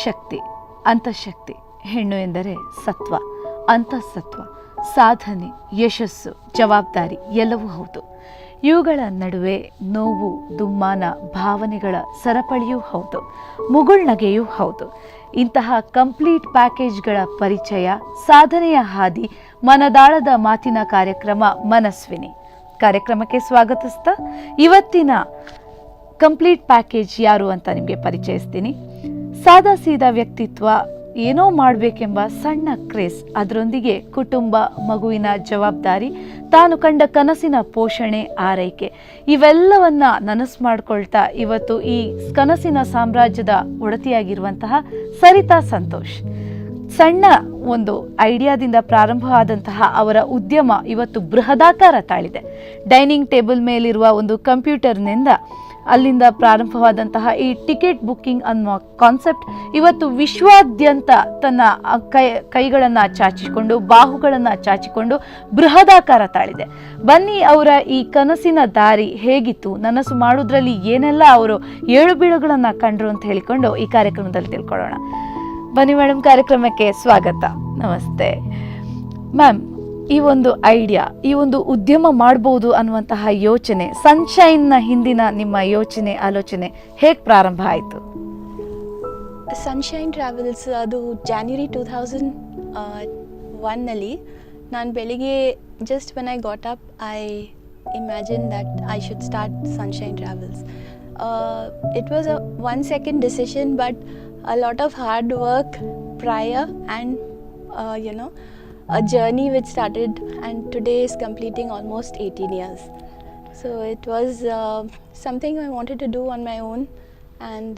ಶಕ್ತಿ, ಅಂತಃಶಕ್ತಿ. ಹೆಣ್ಣು ಎಂದರೆ ಸತ್ವ, ಅಂತಃಸತ್ವ, ಸಾಧನೆ, ಯಶಸ್ಸು, ಜವಾಬ್ದಾರಿ ಎಲ್ಲವೂ ಹೌದು. ಇವುಗಳ ನಡುವೆ ನೋವು, ದುಮ್ಮಾನ, ಭಾವನೆಗಳ ಸರಪಳಿಯೂ ಹೌದು, ಮುಗುಳ್ನಗೆಯೂ ಹೌದು. ಇಂತಹ ಕಂಪ್ಲೀಟ್ ಪ್ಯಾಕೇಜ್ಗಳ ಪರಿಚಯ, ಸಾಧನೆಯ ಹಾದಿ, ಮನದಾಳದ ಮಾತಿನ ಕಾರ್ಯಕ್ರಮ ಮನಸ್ವಿನಿ. ಕಾರ್ಯಕ್ರಮಕ್ಕೆ ಸ್ವಾಗತಿಸ್ತಾ ಇವತ್ತಿನ ಕಂಪ್ಲೀಟ್ ಪ್ಯಾಕೇಜ್ ಯಾರು ಅಂತ ನಿಮಗೆ ಪರಿಚಯಿಸ್ತೀನಿ. ಸಾದಾ ಸೀದಾ ವ್ಯಕ್ತಿತ್ವ, ಏನೋ ಮಾಡಬೇಕೆಂಬ ಸಣ್ಣ ಕ್ರೇಸ್, ಅದರೊಂದಿಗೆ ಕುಟುಂಬ, ಮಗುವಿನ ಜವಾಬ್ದಾರಿ, ತಾನು ಕಂಡ ಕನಸಿನ ಪೋಷಣೆ, ಆರೈಕೆ ಇವೆಲ್ಲವನ್ನ ನನಸು ಮಾಡ್ಕೊಳ್ತಾ ಇವತ್ತು ಈ ಕನಸಿನ ಸಾಮ್ರಾಜ್ಯದ ಒಡತಿಯಾಗಿರುವಂತಹ ಸರಿತಾ ಸಂತೋಷ್. ಸಣ್ಣ ಒಂದು ಐಡಿಯಾದಿಂದ ಪ್ರಾರಂಭವಾದಂತಹ ಅವರ ಉದ್ಯಮ ಇವತ್ತು ಬೃಹದಾಕಾರ ತಾಳಿದೆ. ಡೈನಿಂಗ್ ಟೇಬಲ್ ಮೇಲಿರುವ ಒಂದು ಕಂಪ್ಯೂಟರ್ನಿಂದ ಅಲ್ಲಿಂದ ಪ್ರಾರಂಭವಾದಂತಹ ಈ ಟಿಕೆಟ್ ಬುಕ್ಕಿಂಗ್ ಅನ್ನೋ ಕಾನ್ಸೆಪ್ಟ್ ಇವತ್ತು ವಿಶ್ವಾದ್ಯಂತ ತನ್ನ ಕೈಗಳನ್ನು ಚಾಚಿಕೊಂಡು, ಬಾಹುಗಳನ್ನು ಚಾಚಿಕೊಂಡು ಬೃಹದಾಕಾರ ತಾಳಿದೆ. ಬನ್ನಿ, ಅವರ ಈ ಕನಸಿನ ದಾರಿ ಹೇಗಿತ್ತು, ನನಸು ಮಾಡೋದ್ರಲ್ಲಿ ಏನೆಲ್ಲ ಅವರು ಏಳು ಬೀಳುಗಳನ್ನು ಕಂಡ್ರು ಅಂತ ಹೇಳಿಕೊಂಡು ಈ ಕಾರ್ಯಕ್ರಮದಲ್ಲಿ ತಿಳ್ಕೊಳ್ಳೋಣ. ಬನ್ನಿ ಮೇಡಮ್, ಕಾರ್ಯಕ್ರಮಕ್ಕೆ ಸ್ವಾಗತ. ನಮಸ್ತೆ ಮ್ಯಾಮ್. ಈ ಒಂದು ಐಡಿಯಾ, ಈ ಒಂದು ಉದ್ಯಮ ಮಾಡ್ಬೋದು ಅನ್ನುವಂತಹ ಯೋಚನೆ, ಸನ್ಶೈನ್ನ ಹಿಂದಿನ ನಿಮ್ಮ ಯೋಚನೆ, ಆಲೋಚನೆ ಹೇಗೆ ಪ್ರಾರಂಭ ಆಯಿತು? ಸನ್ಶೈನ್ ಟ್ರಾವೆಲ್ಸ್ ಅದು ಜಾನ್ವರಿ 2001ನಲ್ಲಿ ನಾನು ಬೆಳಿಗ್ಗೆ just when I got up I imagine that I should start sunshine travels. It was a 1 second decision, but a lot of hard work prior and a journey which started and today is completing almost 18 years. So it was something I wanted to do on my own, and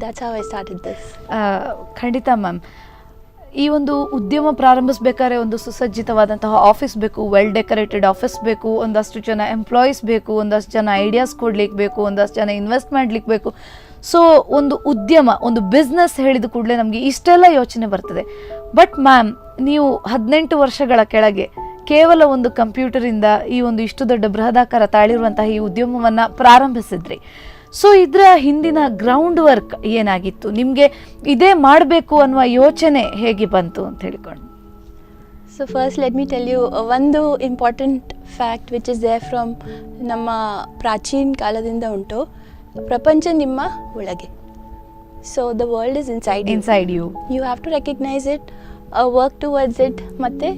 that's how I started this. ಖಂಡಿತ ma'am. ಈ ಒಂದು ಉದ್ಯಮ ಪ್ರಾರಂಭಿಸಬೇಕಾದ್ರೆ ಒಂದು ಸುಸಜ್ಜಿತವಾದಂತಹ office ಬೇಕು, well decorated office ಬೇಕು, ಒಂದಷ್ಟು ಜನ employees ಬೇಕು, ಒಂದಷ್ಟು ಜನ ಐಡಿಯಾಸ್ ಕೊಡ್ಲಿಕ್ಕೆ ಬೇಕು, ಒಂದಷ್ಟು ಜನ ಇನ್ವೆಸ್ಟ್ ಮಾಡ್ಲಿಕ್ಕೆ ಬೇಕು. ಸೊ ಒಂದು ಉದ್ಯಮ, ಒಂದು ಬಿಸ್ನೆಸ್ ಹೇಳಿದ ಕೂಡಲೇ ನಮಗೆ ಇಷ್ಟೆಲ್ಲ ಯೋಚನೆ ಬರ್ತದೆ. ಬಟ್ ಮ್ಯಾಮ್, ನೀವು 18 ವರ್ಷಗಳ ಕೆಳಗೆ ಕೇವಲ ಒಂದು ಕಂಪ್ಯೂಟರಿಂದ ಈ ಒಂದು ಇಷ್ಟು ದೊಡ್ಡ ಬೃಹದಾಕಾರ ತಾಳಿರುವಂತಹ ಈ ಉದ್ಯಮವನ್ನು ಪ್ರಾರಂಭಿಸಿದ್ರಿ. ಸೊ ಇದರ ಹಿಂದಿನ ಗ್ರೌಂಡ್ ವರ್ಕ್ ಏನಾಗಿತ್ತು? ನಿಮಗೆ ಇದೇ ಮಾಡಬೇಕು ಅನ್ನುವ ಯೋಚನೆ ಹೇಗೆ ಬಂತು ಅಂತ ಹೇಳಿಕೊಂಡು? So first let me tell you ಒಂದು important fact which is there from ನಮ್ಮ ಪ್ರಾಚೀನ ಕಾಲದಿಂದ ಉಂಟು. ಪ್ರಪಂಚ ನಿಮ್ಮ ಒಳಗೆ. So the world is inside you. You have to recognise it, work towards it, ಮತ್ತು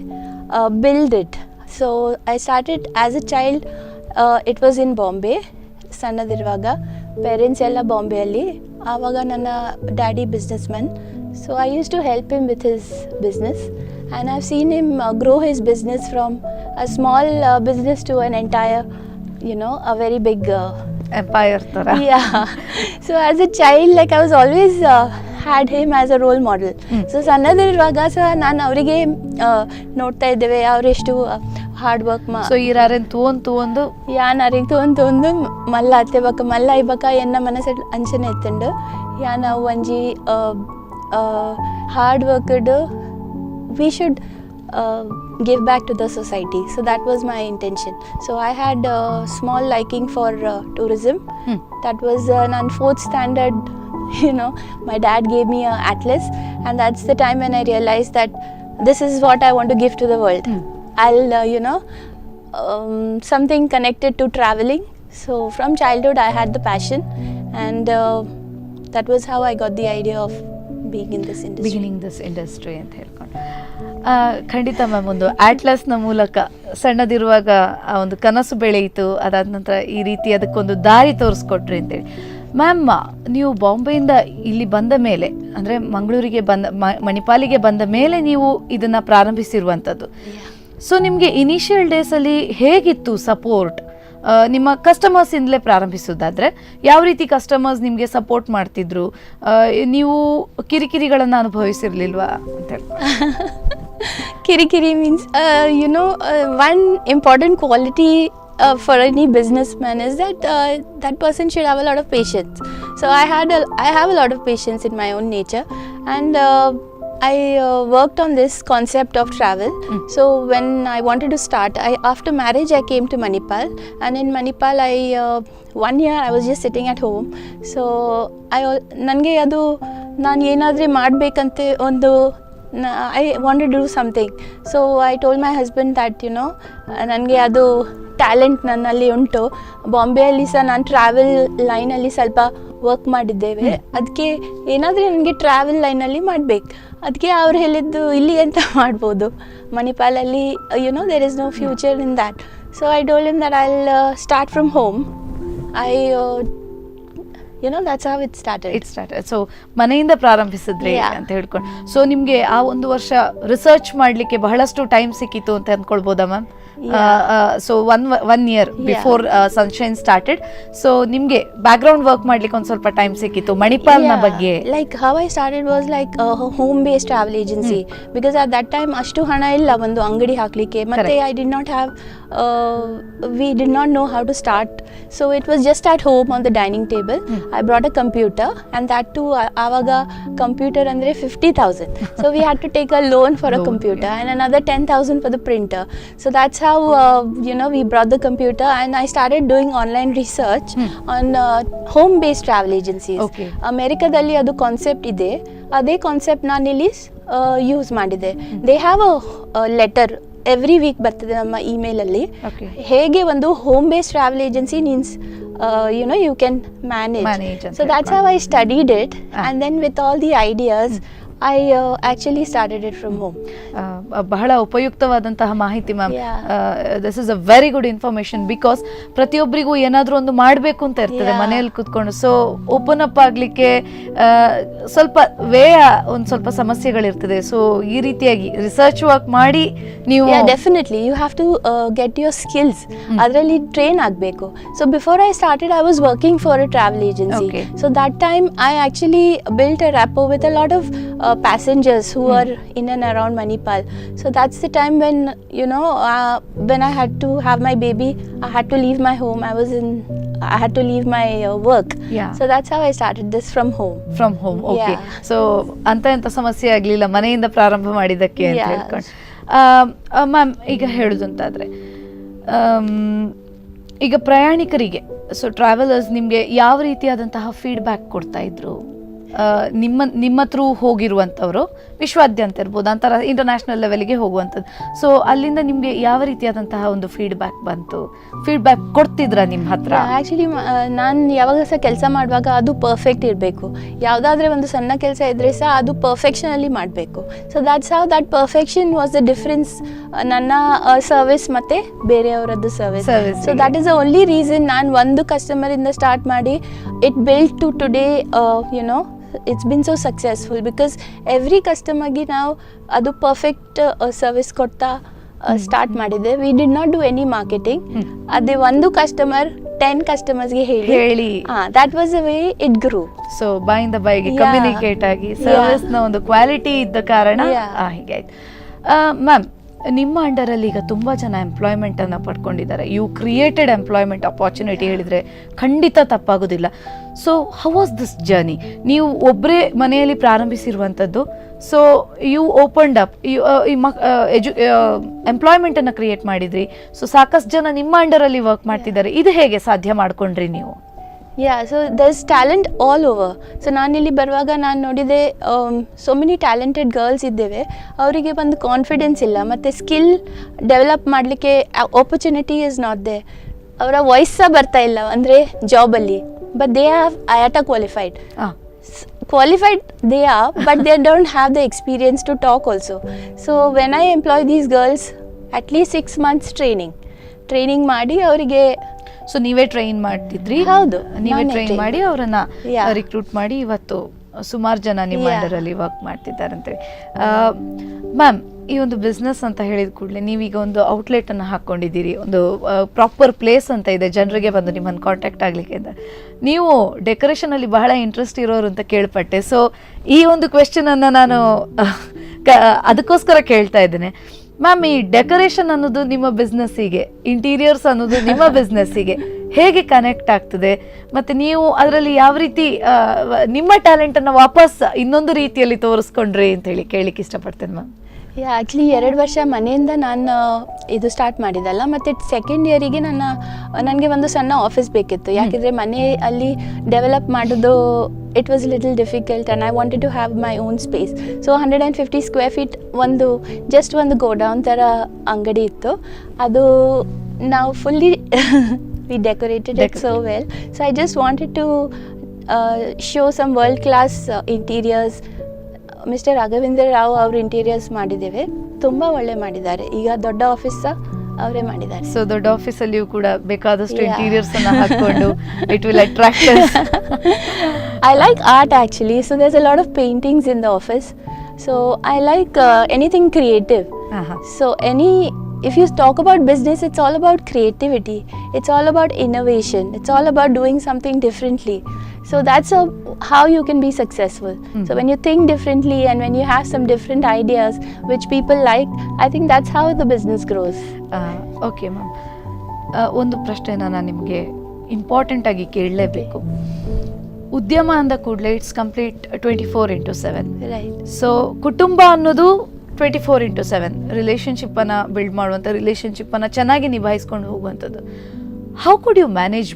build it. So I started as a child. It was in Bombay. ಸಣ್ಣದಿರುವಾಗ parents ಎಲ್ಲ ಬಾಂಬೆಯಲ್ಲಿ. ಆವಾಗ ನನ್ನ daddy business man. So I use to help him with his business, and I have seen him grow his business from a small business to an entire a very big empire ತರ. Yeah. So as a child, like I was always had him as a role model. So ಸಣ್ಣದಿರುವಾಗ ಸಹ ನಾನು ಅವರಿಗೆ ನೋಡ್ತಾ ಇದ್ದೇವೆ ಅವರೆಷ್ಟು hard work so ಇರಾರೆನ್ ತೋಂದು ಯಾನ್ ಅರಿಗೆ ತೋಂದು ಮಲ್ಲ ಅತ್ತೆಬಕ ಮಲ್ಲ ಇಬಕ ಎನ್ನ ಮನಸ್ಸು ಅಂಚನೆ ಎತ್ತಂಡು ಯಾನ್ ಅವು ಒಂಜಿ hard worked we should give back to the society. So that was my intention. So I had a small liking for tourism. That was nan 4th standard. My dad gave me a atlas, and that's the time when I realized that this is what I want to give to the world. I'll something connected to traveling. So from childhood I had the passion, and that was how I got the idea of beginning this industry ಅಂತ ಹೇಳ್ಕೊಂಡು. ಖಂಡಿತ ma'am, ಒಂದು ಆಟ್ಲಸ್ನ ಮೂಲಕ ಸಣ್ಣದಿರುವಾಗ ಆ ಒಂದು ಕನಸು ಬೆಳೆಯಿತು. ಅದಾದ ನಂತರ ಈ ರೀತಿ ಅದಕ್ಕೊಂದು ದಾರಿ ತೋರಿಸ್ಕೊಟ್ರಿ ಅಂತೇಳಿ. ಮ್ಯಾಮ್, ನೀವು ಬಾಂಬೆಯಿಂದ ಇಲ್ಲಿ ಬಂದ ಮೇಲೆ, ಅಂದರೆ ಮಂಗಳೂರಿಗೆ ಮಣಿಪಾಲಿಗೆ ಬಂದ ಮೇಲೆ ನೀವು ಇದನ್ನು ಪ್ರಾರಂಭಿಸಿರುವಂಥದ್ದು. ಸೊ ನಿಮಗೆ ಇನಿಷಿಯಲ್ ಡೇಸಲ್ಲಿ ಹೇಗಿತ್ತು ಸಪೋರ್ಟ್? ನಿಮ್ಮ ಕಸ್ಟಮರ್ಸಿಂದಲೇ ಪ್ರಾರಂಭಿಸೋದಾದರೆ ಯಾವ ರೀತಿ ಕಸ್ಟಮರ್ಸ್ ನಿಮಗೆ ಸಪೋರ್ಟ್ ಮಾಡ್ತಿದ್ರು? ನೀವು ಕಿರಿಕಿರಿಗಳನ್ನು ಅನುಭವಿಸಿರ್ಲಿಲ್ವಾ ಅಂತ ಹೇಳಿ? ಕಿರಿಕಿರಿ means one important quality for any businessman is that that person should have a lot of patience. So I have a lot of patience in my own nature, and I worked on this concept of travel. So when I wanted to start, after marriage I came to Manipal, and in Manipal I 1 year I was just sitting at home. So ನನಗೆ ಅದು ನಾನು ಏನಾದರೂ ಮಾಡಬೇಕಂತೆ ಒಂದು I wanted to do something. So I told my husband that ನನಗೆ ಅದು talent ನನ್ನಲ್ಲಿ ಉಂಟು. ಬಾಂಬೆಯಲ್ಲಿ ಸಹ ನಾನು ಟ್ರಾವೆಲ್ ಲೈನಲ್ಲಿ ಸ್ವಲ್ಪ ವರ್ಕ್ ಮಾಡಿದ್ದೇವೆ. ಅದಕ್ಕೆ ಏನಾದರೂ ನನಗೆ ಟ್ರಾವೆಲ್ ಲೈನಲ್ಲಿ ಮಾಡಬೇಕು. ಅದಕ್ಕೆ ಅವ್ರು ಹೇಳಿದ್ದು ಇಲ್ಲಿ ಅಂತ ಮಾಡ್ಬೋದು, ಮಣಿಪಾಲಲ್ಲಿ there is no future in that. So I told him that I'll start from home. That's how it started. So ಮನೆಯಿಂದ ಪ್ರಾರಂಭಿಸಿದ್ರಿ ಅಂತ ಹೇಳ್ಕೊಂಡು. ಸೊ ನಿಮ್ಗೆ ಆ ಒಂದು ವರ್ಷ ರಿಸರ್ಚ್ ಮಾಡ್ಲಿಕ್ಕೆ ಬಹಳಷ್ಟು ಟೈಮ್ ಸಿಕ್ಕಿತ್ತು ಅಂತ ಅಂದ್ಕೊಳ್ಬೋದಾ ma'am? So one year before Sunshine started. So ನಿಮ್ಗೆ ಬ್ಯಾಕ್ ಗ್ರೌಂಡ್ ವರ್ಕ್ ಮಾಡ್ಲಿಕ್ಕೆ ಒಂದ್ ಸ್ವಲ್ಪ ಟೈಮ್ ಸಿಕ್ಕಿತ್ತು ಮಣಿಪಾಲ್ನ ಬಗ್ಗೆ. Like how I started was like home based travel agency, because at that time ಅಷ್ಟು ಹಣ ಇಲ್ಲ ಒಂದು ಅಂಗಡಿ ಹಾಕ್ಲಿಕ್ಕೆ. ಮತ್ತೆ I did not have we did not know how to start, so it was just at home on the dining table. I brought a computer, and that too avaga computer andre 50,000, so we had to take a loan for a computer and another 10,000 for the printer. So that's how we brought the computer, and I started doing online research on home based travel agencies. ಅಮೆರಿಕದಲ್ಲಿ ಅದು concept ಇದೆ, ಅದೇ concept ನಾನು ಇಲ್ಲಿ use ಮಾಡಿದೆ. They have a letter every week ಬರ್ತದೆ ನಮ್ಮ ಇಮೇಲಲ್ಲಿ, ಹೇಗೆ ಒಂದು home based travel agency means you can manage. So that's how I studied it, and then with all the ideas I actually started it from home. ಬಹಳ ಉಪಯುಕ್ತವಾದಂತಹ ಮಾಹಿತಿ ma'am. This is a very good information, because ಪ್ರತಿಯೊಬ್ಬರಿಗೂ ಏನಾದರೂ ಒಂದು ಮಾಡಬೇಕು ಅಂತ ಇರ್ತದೆ ಮನೆಯಲ್ಲಿ ಕೂತ್ಕೊಂಡು. ಸೊ ಓಪನ್ ಅಪ್ ಆಗಲಿಕ್ಕೆ ಸ್ವಲ್ಪ ಒಂದು ಸ್ವಲ್ಪ ಸಮಸ್ಯೆಗಳಿರ್ತದೆ. ಸೊ ಈ ರೀತಿಯಾಗಿ ರಿಸರ್ಚ್ ವರ್ಕ್ ಮಾಡಿ ನೀವು definitely you have to get your skills, ಅದರಲ್ಲಿ ಟ್ರೈನ್ ಆಗಬೇಕು. So before I started I was working for a travel agency. So that time I actually built a rapport with a lot of passengers who are in and around Manipal. So that's the time when when I had to have my baby, I had to leave my home. I had to leave my work. So that's how I started this from home. Okay. So ಅಂತ ಸಮಸ್ಯೆ ಆಗಲಿಲ್ಲ ಮನೆಯಿಂದ ಪ್ರಾರಂಭ ಮಾಡಿದ್ದಕ್ಕೆ ಅಂತ ಹೇಳ್ಕೊಂಡು. Ma'am, ಈಗ ಹೇಳುದಂತಾದ್ರೆ ಈಗ ಪ್ರಯಾಣಿಕರಿಗೆ, ಸೊ ಟ್ರಾವೆಲರ್ಸ್ ನಿಮಗೆ ಯಾವ ರೀತಿಯಾದಂತಹ ಫೀಡ್ಬ್ಯಾಕ್ ಕೊಡ್ತಾ ಇದ್ರು? ನಿಮ್ಮ ಥ್ರೂ ಹೋಗಿರುವಂಥವ್ರು ವಿಶ್ವಾದ್ಯಂತ ಇರ್ಬೋದು, ಅಂತರ ಇಂಟರ್ನ್ಯಾಷನಲ್ ಲೆವೆಲ್ಗೆ ಹೋಗುವಂಥದ್ದು. ಸೊ ಅಲ್ಲಿಂದ ನಿಮಗೆ ಯಾವ ರೀತಿಯಾದಂತಹ ಒಂದು ಫೀಡ್ಬ್ಯಾಕ್ ಬಂತು? ಫೀಡ್ಬ್ಯಾಕ್ ಕೊಡ್ತಿದ್ರ ನಿಮ್ಮ ಹತ್ರ? ಆ್ಯಕ್ಚುಲಿ ನಾನು ಯಾವಾಗ ಸಹ ಕೆಲಸ ಮಾಡುವಾಗ ಅದು ಪರ್ಫೆಕ್ಟ್ ಇರಬೇಕು. ಯಾವುದಾದ್ರೆ ಒಂದು ಸಣ್ಣ ಕೆಲಸ ಇದ್ದರೆ ಸಹ ಅದು ಪರ್ಫೆಕ್ಷನಲ್ಲಿ ಮಾಡಬೇಕು. So that's how that perfection was the difference ನನ್ನ ಸರ್ವಿಸ್ ಮತ್ತು ಬೇರೆಯವರದ್ದು service. So that is the only reason ನಾನು ಒಂದು ಕಸ್ಟಮರಿಂದ ಸ್ಟಾರ್ಟ್ ಮಾಡಿ it built to today it's been so successful, because every customer ಗೆ ನಾವು ಅದು ಪರ್ಫೆಕ್ಟ್ ಸರ್ವಿಸ್ ಕೊಡ್ತಾ ಸ್ಟಾರ್ಟ್ ಮಾಡಿದೆ. We did not do any marketing. ಅದೇ ಒಂದು ಕಸ್ಟಮರ್ 10 ಕಸ್ಟಮರ್ಸ್ಗೆ ಹೇಳಿ that was the way it grew. So ಬಾಯಿಂದ ಬಾಯಿಗೆ ಕಮ್ಯುನಿಕೇಟ್ ಆಗಿ ಸರ್ವಿಸ್ನ ಒಂದು ಕ್ವಾಲಿಟಿ ಇದ್ದ ಕಾರಣ ಹೀಗೆ ಆಯ್ತು. ಮ್ಯಾಮ್, ನಿಮ್ಮ ಅಂಡರಲ್ಲಿ ಈಗ ತುಂಬ ಜನ ಎಂಪ್ಲಾಯ್ಮೆಂಟನ್ನು ಪಡ್ಕೊಂಡಿದ್ದಾರೆ. ಯು ಕ್ರಿಯೇಟೆಡ್ ಎಂಪ್ಲಾಯ್ಮೆಂಟ್ ಅಪಾರ್ಚುನಿಟಿ ಹೇಳಿದರೆ ಖಂಡಿತ ತಪ್ಪಾಗೋದಿಲ್ಲ. So how was this journey? ನೀವು ಒಬ್ಬರೇ ಮನೆಯಲ್ಲಿ ಪ್ರಾರಂಭಿಸಿರುವಂಥದ್ದು. ಸೊ ಯು ಓಪನ್ಡ್ ಅಪ್, ಎಂಪ್ಲಾಯ್ಮೆಂಟನ್ನು ಕ್ರಿಯೇಟ್ ಮಾಡಿದ್ರಿ. ಸೊ ಸಾಕಷ್ಟು ಜನ ನಿಮ್ಮ ಅಂಡರಲ್ಲಿ ವರ್ಕ್ ಮಾಡ್ತಿದ್ದಾರೆ. ಇದು ಹೇಗೆ ಸಾಧ್ಯ ಮಾಡ್ಕೊಂಡ್ರಿ ನೀವು? So there is talent all over. So ನಾನಿಲ್ಲಿ ಬರುವಾಗ ನಾನು ನೋಡಿದೆ ಸೋ ಮೆನಿ ಟ್ಯಾಲೆಂಟೆಡ್ ಗರ್ಲ್ಸ್ ಇದ್ದೇವೆ, ಅವರಿಗೆ ಒಂದು ಕಾನ್ಫಿಡೆನ್ಸ್ ಇಲ್ಲ, ಮತ್ತು ಸ್ಕಿಲ್ ಡೆವಲಪ್ ಮಾಡಲಿಕ್ಕೆ ಆಪರ್ಚುನಿಟಿ ಈಸ್ ನಾಟ್ ದೇ. ಅವರ ವಾಯ್ಸ್ ಸಹ ಬರ್ತಾ ಇಲ್ಲ ಅಂದರೆ ಜಾಬಲ್ಲಿ, but they have IATA qualified they are, but they don't have the experience to talk also. So when I employ these girls, at least 6 months training ಮಾಡಿ ಅವರಿಗೆ. So ನೀವೇ train ಮಾಡ್ತಿದ್ರಿ? ಹೌದು, ನೀವೇ ಟ್ರೈನ್ ಮಾಡಿ ಅವರನ್ನ ರಿಕ್ರೂಟ್ ಮಾಡಿ ಇವತ್ತು ಸುಮಾರು ಜನ ನಿಮ್ಮ ಅಂಡರಲ್ಲಿ ವರ್ಕ್ ಮಾಡ್ತಿದ್ದಾರೆ ಅಂತೇಳಿ. ಮ್ಯಾಮ್, ಈ ಒಂದು ಬಿಸ್ನೆಸ್ ಅಂತ ಹೇಳಿದ ಕೂಡಲೇ ನೀವೀಗ ಒಂದು ಔಟ್ಲೆಟನ್ನು ಹಾಕ್ಕೊಂಡಿದ್ದೀರಿ, ಒಂದು ಪ್ರಾಪರ್ ಪ್ಲೇಸ್ ಅಂತ ಇದೆ ಜನರಿಗೆ ಬಂದು ನಿಮ್ಮನ್ನು ಕಾಂಟ್ಯಾಕ್ಟ್ ಆಗಲಿಕ್ಕೆ ಅಂತ. ನೀವು ಡೆಕೋರೇಷನಲ್ಲಿ ಬಹಳ ಇಂಟ್ರೆಸ್ಟ್ ಇರೋರು ಅಂತ ಕೇಳ್ಪಟ್ಟೆ. ಸೊ ಈ ಒಂದು ಕ್ವೆಶ್ಚನನ್ನು ನಾನು ಅದಕ್ಕೋಸ್ಕರ ಕೇಳ್ತಾ ಇದ್ದೇನೆ. ಮ್ಯಾಮ್, ಈ ಡೆಕೋರೇಷನ್ ಅನ್ನೋದು ನಿಮ್ಮ ಬಿಸ್ನೆಸ್ಸಿಗೆ, ಇಂಟೀರಿಯರ್ಸ್ ಅನ್ನೋದು ನಿಮ್ಮ ಬಿಸ್ನೆಸ್ಸಿಗೆ ಹೇಗೆ ಕನೆಕ್ಟ್ ಆಗ್ತದೆ, ಮತ್ತು ನೀವು ಅದರಲ್ಲಿ ಯಾವ ರೀತಿ ನಿಮ್ಮ ಟ್ಯಾಲೆಂಟನ್ನು ವಾಪಸ್ ಇನ್ನೊಂದು ರೀತಿಯಲ್ಲಿ ತೋರಿಸ್ಕೊಂಡ್ರಿ ಅಂತ ಹೇಳಿ ಕೇಳಲಿಕ್ಕೆ ಇಷ್ಟಪಡ್ತೇನೆ ಮ್ಯಾಮ್. ಆ್ಯಕ್ಚುಲಿ 2 ವರ್ಷ ಮನೆಯಿಂದ ನಾನು ಇದು ಸ್ಟಾರ್ಟ್ ಮಾಡಿದ್ದಲ್ಲ, ಮತ್ತು ಸೆಕೆಂಡ್ ಇಯರಿಗೆ ನನಗೆ ಒಂದು ಸಣ್ಣ ಆಫೀಸ್ ಬೇಕಿತ್ತು. ಯಾಕೆಂದರೆ ಮನೆಯಲ್ಲಿ ಡೆವಲಪ್ ಮಾಡೋದು it was little difficult and I wanted to have my own space. So 150 square feet ಒಂದು ಗೋಡೌನ್ ಥರ ಅಂಗಡಿ ಇತ್ತು. ಅದು ನಾವು fully we decorated it so well. So I just wanted to show some world class interiors. Mister Raghavendra Rao ಅವರು interiors ಮಾಡಿದ್ದೇವೆ, ತುಂಬ ಒಳ್ಳೆ ಮಾಡಿದ್ದಾರೆ. ಈಗ ದೊಡ್ಡ ಆಫೀಸ್ ಅವರೇ ಮಾಡಿದ್ದಾರೆ. ಸೊ ದೊಡ್ಡ ಆಫೀಸಲ್ಲಿಯೂ ಕೂಡ ಬೇಕಾದಷ್ಟು ಇಂಟೀರಿಯರ್ಸ್ ಅನ್ನು ಹಾಕೊಂಡು it will attract us. I like art actually, so there's a lot of paintings in the office. So I like anything creative. So if you talk about business, it's all about creativity. It's all about innovation. It's all about doing something differently. So that's how you can be successful. So when you think differently and when you have some different ideas which people like, I think that's how the business grows. Okay ma'am, ಒಂದು ಪ್ರಶ್ನೆನ ನಾನು ನಿಮಗೆ ಇಂಪಾರ್ಟೆಂಟಾಗಿ ಕೇಳಲೇಬೇಕು. ಉದ್ಯಮ ಅಂದ ಕೂಡಲೇ it's complete 24/7. Right. So ಕುಟುಂಬ ಅನ್ನೋದು 24/7 ರಿಲೇಷನ್ಶಿಪ್ಪನ್ನು build ಮಾಡುವಂಥ, ರಿಲೇಷನ್ಶಿಪ್ಪನ್ನು ಚೆನ್ನಾಗಿ ನಿಭಾಯಿಸ್ಕೊಂಡು ಹೋಗುವಂಥದ್ದು. How could you manage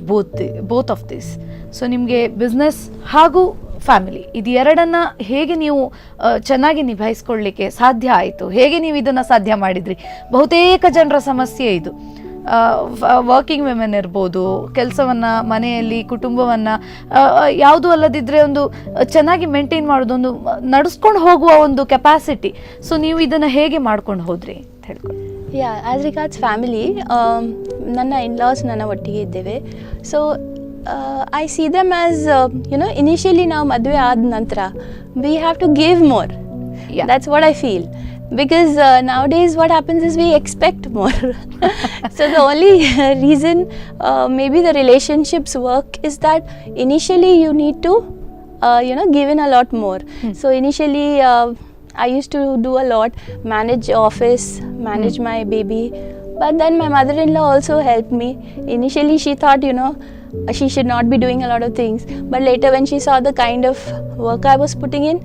both of this? So ನಿಮಗೆ ಬಿಸ್ನೆಸ್ ಹಾಗೂ ಫ್ಯಾಮಿಲಿ ಇದು ಎರಡನ್ನು ಹೇಗೆ ನೀವು ಚೆನ್ನಾಗಿ ನಿಭಾಯಿಸ್ಕೊಳ್ಳಿಕ್ಕೆ ಸಾಧ್ಯ ಆಯಿತು? ಹೇಗೆ ನೀವು ಇದನ್ನು ಸಾಧ್ಯ ಮಾಡಿದ್ರಿ? ಬಹುತೇಕ ಜನರ ಸಮಸ್ಯೆ ಇದು. ವರ್ಕಿಂಗ್ ವಿಮೆನ್ ಇರ್ಬೋದು, ಕೆಲಸವನ್ನು, ಮನೆಯಲ್ಲಿ ಕುಟುಂಬವನ್ನು ಯಾವುದೂ ಅಲ್ಲದಿದ್ದರೆ ಒಂದು ಚೆನ್ನಾಗಿ ಮೇಂಟೈನ್ ಮಾಡೋದೊಂದು ನಡೆಸ್ಕೊಂಡು ಹೋಗುವ ಒಂದು ಕೆಪಾಸಿಟಿ. ಸೊ ನೀವು ಇದನ್ನು ಹೇಗೆ ಮಾಡ್ಕೊಂಡು ಹೋದ್ರಿ ಅಂತ ಹೇಳ್ಕೊಂಡು. ಆಸ್ ರಿಗಾರ್ಡ್ಸ್ ಫ್ಯಾಮಿಲಿ, ನನ್ನ ಇನ್ಲಾಸ್ ನನ್ನ ಒಟ್ಟಿಗೆ ಇದ್ದೇವೆ. So I see them as initially ನಾವು ಮದುವೆ ಆದ ನಂತರ we have to give more. That's what I feel. Because nowadays what happens is we expect more. So the only reason maybe the relationships work is that initially you need to give in a lot more. So initially I used to do a lot, manage office, manage my baby, but then my mother-in-law also helped me. Initially she thought she should not be doing a lot of things, but later when she saw the kind of work I was putting in,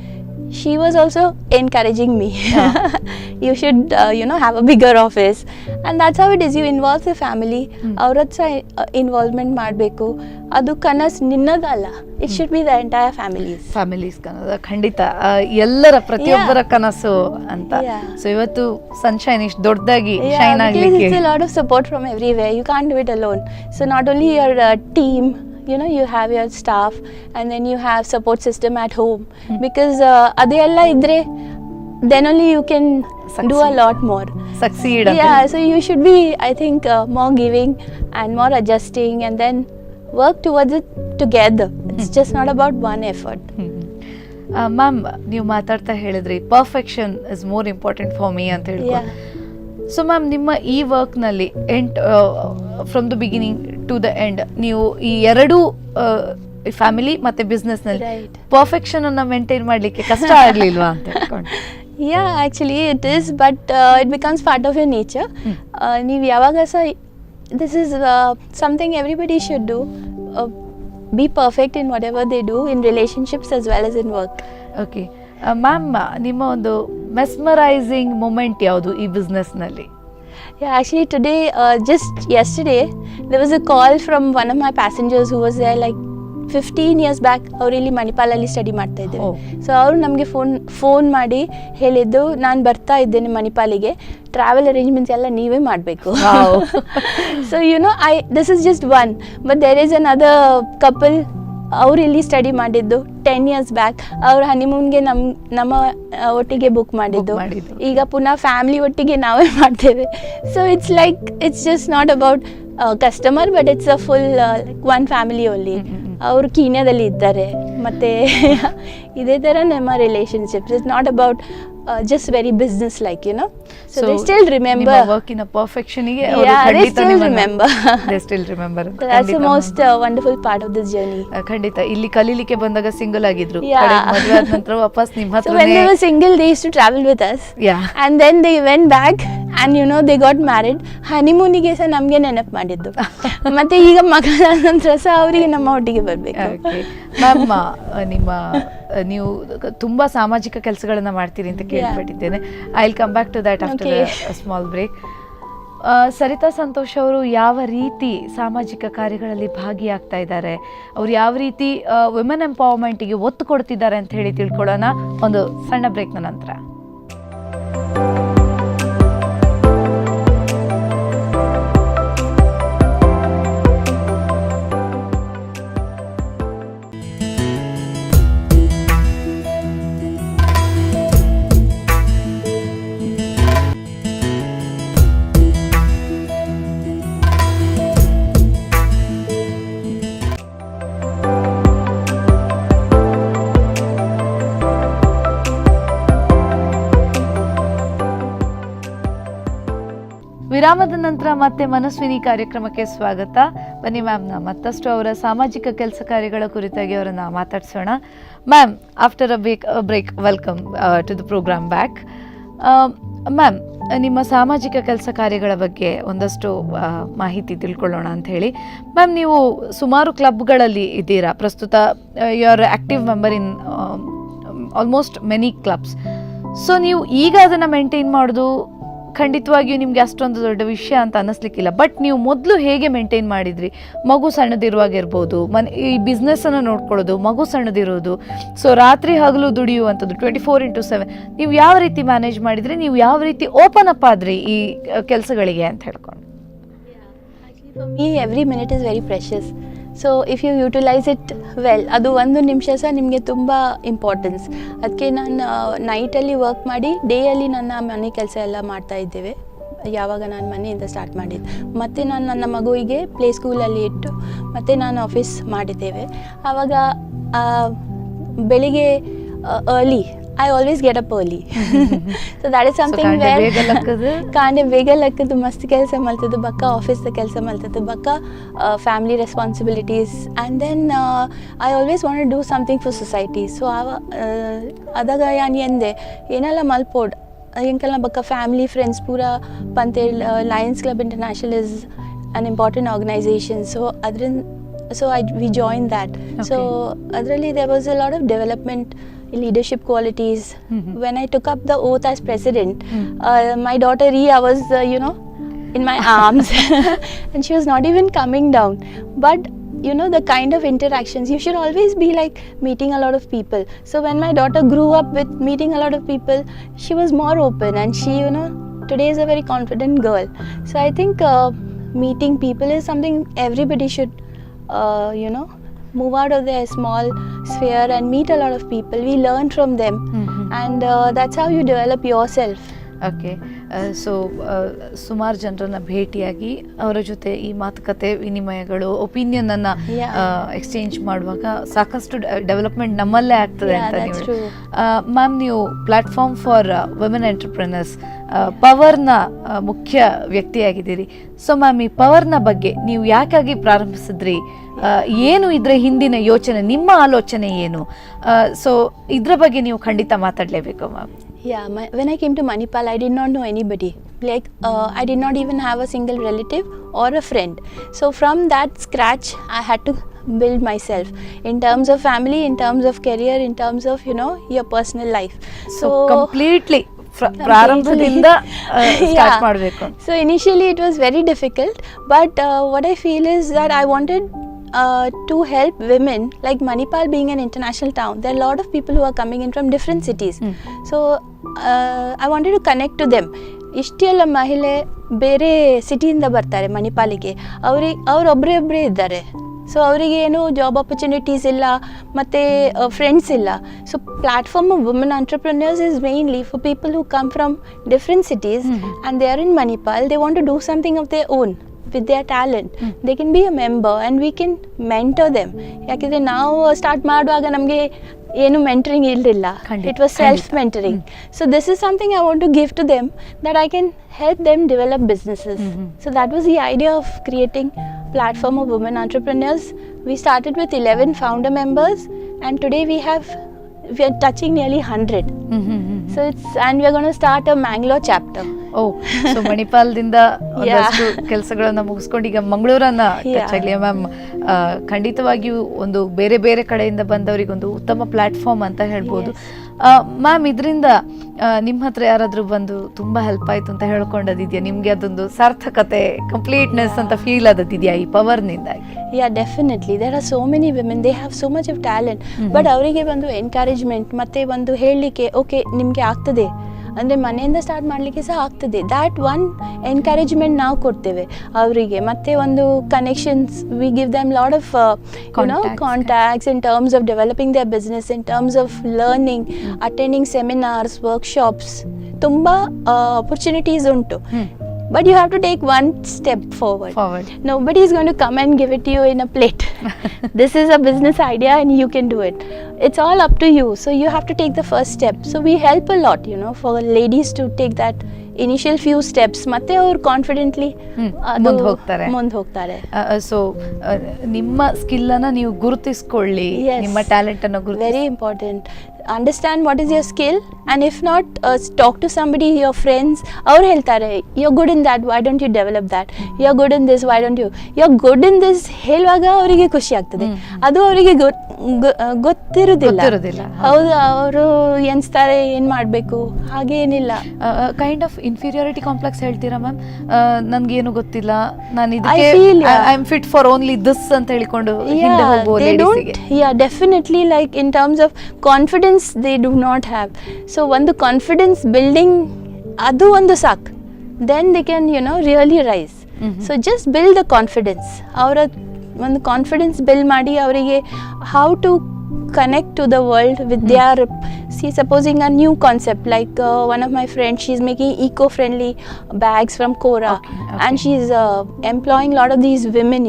she was also encouraging me. You should have a bigger office, and that's how it is. You involve the family. Aurat sa involvement ಮಾಡಬೇಕು. ಅದು ಕನಸು ನಿನ್ನದಲ್ಲ, it should be the entire families ಕನಸು. ಖಂಡಿತ ಎಲ್ಲರ ಪ್ರತಿಯೊಬ್ಬರ ಕನಸು ಅಂತ. So ಇವತ್ತು ಸನ್ಶೈನ್ ಇಷ್ಟು ದೊಡ್ಡದಾಗಿ ಶೈನ್ ಆಗಲಿಕ್ಕೆ a lot of support from everywhere. You can't do it alone. So not only your team, you have your staff, and then you have support system at home, because adella idre then only you can do a lot more, succeed. So you should be, I think, more giving and more adjusting, and then work towards it together. It's just not about one effort. Ma'am, ನೀವು ಮಾತಾಡ್ತಾ ಹೇಳಿದ್ರಿ perfection is more important for me ಅಂತ ಹೇಳ್ಕೊಂಡು. So ma'am, ನಿಮ್ಮ ಈ ವರ್ಕ್ನಲ್ಲಿ from the beginning to the end ನೀವು ಈ ಎರಡೂ ಫ್ಯಾಮಿಲಿ ಮತ್ತು ಬಿಸ್ನೆಸ್ನಲ್ಲಿ ಪರ್ಫೆಕ್ಷನ್ ಅನ್ನು ಮೇಂಟೈನ್ ಮಾಡಲಿಕ್ಕೆ ಕಷ್ಟ ಆಗಲಿಲ್ವಾ ಅಂತ ಹೇಳ್ಕೊಂಡು. Actually it is, but it becomes part of your nature. ನೀವು ಯಾವಾಗ ಸಹ this is something everybody should do. Be perfect in whatever they do, in relationships as well as in work. Okay. Ma'am, ನಿಮ್ಮ ಒಂದು mesmerising moment ಯಾವುದು ಈ ಬಿಸ್ನೆಸ್ನಲ್ಲಿ? Actually today, just yesterday, there was a call from one of my passengers who was there like 15 years back. ಅವರು ಇಲ್ಲಿ ಮಣಿಪಾಲಲ್ಲಿ study ಮಾಡ್ತಾ ಇದ್ದರು. So ಅವರು ನಮಗೆ ಫೋನ್ ಮಾಡಿ ಹೇಳಿದ್ದು, ನಾನು ಬರ್ತಾ ಇದ್ದೇನೆ ಮಣಿಪಾಲಿಗೆ, ಟ್ರಾವೆಲ್ ಅರೇಂಜ್ಮೆಂಟ್ಸ್ ಎಲ್ಲ ನೀವೇ ಮಾಡಬೇಕು. So this is just one, but there is another couple. ಅವ್ರು ಇಲ್ಲಿ ಸ್ಟಡಿ ಮಾಡಿದ್ದು 10 years ಬ್ಯಾಕ್. ಅವ್ರ ಹನಿಮೂನ್ಗೆ ನಮ್ಮ ಒಟ್ಟಿಗೆ ಬುಕ್ ಮಾಡಿದ್ದು. ಈಗ ಪುನಃ ಫ್ಯಾಮಿಲಿ ಒಟ್ಟಿಗೆ ನಾವೇ ಮಾಡ್ತೇವೆ. So it's just not about customer, but it's a full one family only. ಅವರು ಕೀನ್ಯಾದಲ್ಲಿ ಇದ್ದಾರೆ, ಮತ್ತು ಇದೇ ಥರ ನಮ್ಮ relationships. It's not about just very business like, so they still remember work in a perfection ige they still remember. That's the most wonderful part of this journey. ಖಂಡಿತ ಇಲ್ಲಿ ಕಲಿಲಿಕ್ಕೆ ಬಂದಾಗ ಸಿಂಗಲ್ ಆಗಿದ್ರು, ಮದುವೆ ಆದ ನಂತರ ವಾಪಸ್ ನಿಮ್ಮ ಹತ್ರನೇ. So when they were single, they used to travel with us, and then they went back and they got married. honeymoon ಗೆ ಸಹ ನಮಗೆ ನೆನಪು ಮಾಡಿದ್ದು. ಮತ್ತು ಈಗ ಮಗಳ ನಂತರ ಸಹ ಅವರಿಗೆ ನಮ್ಮ ಒಟ್ಟಿಗೆ ಬರಬೇಕು. ಮ್ಯಾಮ್, ನೀವು ತುಂಬ ಸಾಮಾಜಿಕ ಕೆಲಸಗಳನ್ನ ಮಾಡ್ತೀರಿ ಅಂತ ಕೇಳ್ಪಟ್ಟಿದ್ದೇನೆ. I will come back to that after small break. Sarita Santosh ಅವರು ಯಾವ ರೀತಿ ಸಾಮಾಜಿಕ ಕಾರ್ಯಗಳಲ್ಲಿ ಭಾಗಿಯಾಗ್ತಾ ಇದ್ದಾರೆ, ಅವ್ರು ಯಾವ ರೀತಿ ವುಮೆನ್ ಎಂಪವರ್ಮೆಂಟಿಗೆ ಒತ್ತು ಕೊಡ್ತಿದ್ದಾರೆ ಅಂತ ಹೇಳಿ ತಿಳ್ಕೊಳ್ಳೋಣ ಒಂದು ಸಣ್ಣ ಬ್ರೇಕ್ನ ನಂತರ. ವಿರಾಮದ ನಂತರ ಮತ್ತೆ ಮನಸ್ವಿನಿ ಕಾರ್ಯಕ್ರಮಕ್ಕೆ ಸ್ವಾಗತ. ಬನ್ನಿ ಮ್ಯಾಮ್, ಮತ್ತಷ್ಟು ಅವರ ಸಾಮಾಜಿಕ ಕೆಲಸ ಕಾರ್ಯಗಳ ಕುರಿತಾಗಿ ಅವರನ್ನು ಮಾತಾಡ್ಸೋಣ. Ma'am, after a break welcome to the program back. Ma'am, ನಿಮ್ಮ ಸಾಮಾಜಿಕ ಕೆಲಸ ಕಾರ್ಯಗಳ ಬಗ್ಗೆ ಒಂದಷ್ಟು ಮಾಹಿತಿ ತಿಳ್ಕೊಳ್ಳೋಣ ಅಂತ ಹೇಳಿ. ಮ್ಯಾಮ್, ನೀವು ಸುಮಾರು ಕ್ಲಬ್ಗಳಲ್ಲಿ ಇದ್ದೀರಾ ಪ್ರಸ್ತುತ. You are active member in almost many clubs. So ನೀವು ಈಗ ಅದನ್ನು ಮೇಂಟೈನ್ ಮಾಡೋದು ಖಂಡಿತವಾಗಿಯೂ ನಿಮಗೆ ಅಷ್ಟೊಂದು ದೊಡ್ಡ ವಿಷಯ ಅಂತ ಅನ್ನಿಸ್ಲಿಕ್ಕಿಲ್ಲ. ಬಟ್ ನೀವು ಮೊದಲು ಹೇಗೆ ಮೇಂಟೈನ್ ಮಾಡಿದ್ರಿ? ಮಗು ಸಣ್ಣದಿರುವಾಗಿರ್ಬೋದು, ಈ ಬಿಸ್ನೆಸ್ಸನ್ನು ನೋಡ್ಕೊಳ್ಳೋದು, ಮಗು ಸಣ್ಣದಿರೋದು, ಸೊ ರಾತ್ರಿ ಹಗಲು ದುಡಿಯುವಂಥದ್ದು 24/7 ನೀವು ಯಾವ ರೀತಿ ಮ್ಯಾನೇಜ್ ಮಾಡಿದ್ರಿ? ನೀವು ಯಾವ ರೀತಿ ಓಪನ್ ಅಪ್ ಆದ್ರಿ ಈ ಕೆಲಸಗಳಿಗೆ ಅಂತ ಹೇಳ್ಕೊಂಡು? For me, every minute is very precious. So if you utilise it well, ಅದು 1 ನಿಮಿಷ ಸಹ ನಿಮಗೆ ತುಂಬ ಇಂಪಾರ್ಟೆನ್ಸ್. ಅದಕ್ಕೆ ನಾನು ನೈಟಲ್ಲಿ ವರ್ಕ್ ಮಾಡಿ ಡೇಯಲ್ಲಿ ನನ್ನ ಮನೆ ಕೆಲಸ ಎಲ್ಲ ಮಾಡ್ತಾ ಇದ್ದೇವೆ. ಯಾವಾಗ ನಾನು ಮನೆಯಿಂದ ಸ್ಟಾರ್ಟ್ ಮಾಡಿದ್ದೆ, ಮತ್ತು ನಾನು ನನ್ನ ಮಗುವಿಗೆ ಪ್ಲೇ ಸ್ಕೂಲಲ್ಲಿ ಇಟ್ಟು ಮತ್ತು ನಾನು ಆಫೀಸ್ ಮಾಡಿದ್ದೇವೆ. ಆವಾಗ ಬೆಳಿಗ್ಗೆ early, I always get up early. So that is something where ಕಾಂಡೆ ಬೇಗ ಲಕ್ಕದು ಮಸ್ತ್ ಕೆಲಸ ಮಲ್ತದ್ದು ಬಕ್ಕ ಆಫೀಸ್ದ ಕೆಲಸ ಮಲ್ತದ್ದು ಬಕ್ಕ family responsibilities and then I always want to do something for society. So ಅದಾಗ ಯಾನು ಎಂದೆ ಏನೆಲ್ಲ ಮಲ್ಪೋಡ್ ಎಂಕಲ್ನ ಬಕ್ಕ ಫ್ಯಾಮಿಲಿ ಫ್ರೆಂಡ್ಸ್ ಪೂರ ಪಂತೆ Lions Club International is an important organization. So we joined that. Okay. So adರಲ್ಲಿ there was a lot of development, leadership qualities. When I took up the oath as president, my daughter Riya was in my arms and she was not even coming down. But the kind of interactions, you should always be like meeting a lot of people. So when my daughter grew up with meeting a lot of people, she was more open, and she today is a very confident girl. So I think meeting people is something everybody should move out of their small sphere and meet a lot of people. We learn from them, and that's how you develop yourself. Okay. So ಸುಮಾರು ಜನರನ್ನ ಭೇಟಿಯಾಗಿ ಅವರ ಜೊತೆ ಈ ಮಾತುಕತೆ ವಿನಿಮಯಗಳು, ಒಪಿನಿಯನನ್ನು exchange ಮಾಡುವಾಗ ಸಾಕಷ್ಟು development ನಮ್ಮಲ್ಲೇ ಆಗ್ತದೆ ಅಂತ ನೀವು. ಮ್ಯಾಮ್, ನೀವು ಪ್ಲಾಟ್ಫಾರ್ಮ್ ಫಾರ್ ವುಮೆನ್ ಎಂಟರ್ಪ್ರಿನರ್ಸ್ ಪವರ್ನ ಮುಖ್ಯ ವ್ಯಕ್ತಿಯಾಗಿದ್ದೀರಿ. ಸೊ ಮ್ಯಾಮ್, ಈ ಪವರ್ನ ಬಗ್ಗೆ ನೀವು ಯಾಕಾಗಿ ಪ್ರಾರಂಭಿಸಿದ್ರಿ? ಏನು ಇದರ ಹಿಂದಿನ ಯೋಚನೆ, ನಿಮ್ಮ ಆಲೋಚನೆ ಏನು? ಸೊ ಇದ್ರ ಬಗ್ಗೆ ನೀವು ಖಂಡಿತ ಮಾತಾಡಲೇಬೇಕು ma'am. Yeah, when I came to Manipal, I did not know anybody. Like, I did not even have a single relative or a friend. So from that scratch, I had to build myself in terms of family, in terms of career, in terms of, your personal life. So completely ಪ್ರಾರಂಭದಿಂದ start ಮಾಡಬೇಕು. So initially it was very difficult, but what I feel is that I wanted to help women, like Manipal being an international town, there are a lot of people who are coming in from different cities. So I wanted to connect to them. ಇಷ್ಟೆಲ್ಲ ಮಹಿಳೆ ಬೇರೆ ಸಿಟಿಯಿಂದ ಬರ್ತಾರೆ ಮಣಿಪಾಲಿಗೆ, ಅವರೊಬ್ಬರೇ ಇದ್ದಾರೆ. So ಅವರಿಗೆ ಏನು job opportunities ಇಲ್ಲ, ಮತ್ತು friends ಇಲ್ಲ. So platform of women entrepreneurs is mainly for people who come from different cities and they are in Manipal. They want to do something of their own with their talent. They can be a member and we can mentor them. ಯಾಕೆಂದರೆ ನಾವು start ಮಾಡುವಾಗ ನಮಗೆ ಏನು mentoring ಇರಲಿಲ್ಲ. It was self-mentoring. So this is something I want to give to them, that I can help them develop businesses. So that was the idea of creating platform of women entrepreneurs. We started with 11 founder members, and today we are touching nearly 100. So and we are going to start a Mangalore chapter. So ಮಣಿಪಾಲದಿಂದ ಒಂದಷ್ಟು ಕೆಲಸಗಳನ್ನ ಮುಗಿಸ್ಕೊಂಡು ಈಗ ಮಂಗಳೂರನ್ನ touch ಆಗಲಿ ma'am. ಖಂಡಿತವಾಗಿಯೂ ಒಂದು ಬೇರೆ ಬೇರೆ ಕಡೆಯಿಂದ ಬಂದವರಿಗೆ ಒಂದು ಉತ್ತಮ ಪ್ಲಾಟ್ಫಾರ್ಮ್ ಅಂತ ಹೇಳ್ಬೋದು. ಮ್ಯಾಮ್, ಇದರಿಂದ ನಿಮ್ಮ ಹತ್ರ ಯಾರಾದ್ರೂ ಬಂದು ತುಂಬಾ ಹೆಲ್ಪ್ ಆಯ್ತು ಅಂತ ಹೇಳ್ಕೊಂಡದಿದ್ಯಾ? ನಿಮ್ಗೆ ಅದೊಂದು ಸಾರ್ಥಕತೆ, ಕಂಪ್ಲೀಟ್ನೆಸ್ ಅಂತ ಫೀಲ್ ಆದದಿದ್ಯಾ ಈ ಪವರ್ನಿಂದಾಗಿ? Yeah, definitely. There are so many women, they have so much of talent. But ಅವರಿಗೆ ಒಂದು ಎನ್ಕರೇಜ್ಮೆಂಟ್ ಮತ್ತೆ ಒಂದು ಹೇಳಲಿಕ್ಕೆ, ಓಕೆ ನಿಮಗೆ ಆಗ್ತದೆ ಅಂದರೆ ಮನೆಯಿಂದ ಸ್ಟಾರ್ಟ್ ಮಾಡಲಿಕ್ಕೆ ಸಹ ಆಗ್ತದೆ, ದ್ಯಾಟ್ ಒನ್ ಎನ್ಕರೇಜ್ಮೆಂಟ್ ನಾವು ಕೊಡ್ತೇವೆ ಅವರಿಗೆ. ಮತ್ತು ಒಂದು connections, we give them lot of contacts in terms of developing their business, in terms of learning, attending seminars, workshops, ತುಂಬ ಆಪರ್ಚುನಿಟೀಸ್ ಉಂಟು. But you have to take one step forward. Nobody is going to come and give it to you in a plate. This is a business idea and you can do it. It's all up to you. So you have to take the first step. So we help a lot, for ladies to take that initial few steps. ಮತ್ತೆ ಅವರು confidently ಮುಂದೆ ಹೋಗ್ತಾರೆ. So ನಿಮ್ಮ skill ಅನ್ನ ನೀವು ಗುರುತಿಸ್ಕೊಳ್ಳಿ, ನಿಮ್ಮ talent ಅನ್ನು very important. Understand what is your skill, and if not, talk to somebody, your friends. ಅವ್ರು ಹೇಳ್ತಾರೆ, you're good in that, why don't you develop that? You're good in this, why don't you? You're good in this ಹೇಳುವಾಗ ಅವರಿಗೆ ಖುಷಿ ಆಗ್ತದೆ. ಅದು ಅವರಿಗೆ ಗೊತ್ತಿರುವುದಿಲ್ಲ. ಹೌದು, ಅವರು ಎನ್ಸ್ತಾರೆ ಏನ್ ಮಾಡಬೇಕು, ಹಾಗೆ ಏನಿಲ್ಲ. ಕೈಂಡ್ ಆಫ್ ಇನ್ಫೀರಿಯಾರಿಟಿ ಕಾಂಪ್ಲೆಕ್ಸ್ ಹೇಳ್ತೀರಾ ಮ್ಯಾಮ್? ನನ್ಗೇನು ಗೊತ್ತಿಲ್ಲ, ನಾನು I am fit for only this ಅಂತ ಹೇಳಿಕೊಂಡು ಹಿಂದೆ ಹೋಗುವ ಲೇಡೀಸ್ಗೆ. Yeah, definitely, like in terms of confidence they do not have. So ಒಂದು ಕಾನ್ಫಿಡೆನ್ಸ್ ಬಿಲ್ಡಿಂಗ್ ಅದು ಒಂದು ಸಾಕು, then they can really rise. So just build the confidence. ಅವರ ಒಂದು ಕಾನ್ಫಿಡೆನ್ಸ್ ಬಿಲ್ಡ್ ಮಾಡಿ ಅವರಿಗೆ how to connect to the world with their, see, supposing a new concept like one of my friends, she's making eco-friendly bags from Kora. Okay. And she's employing a lot of these women,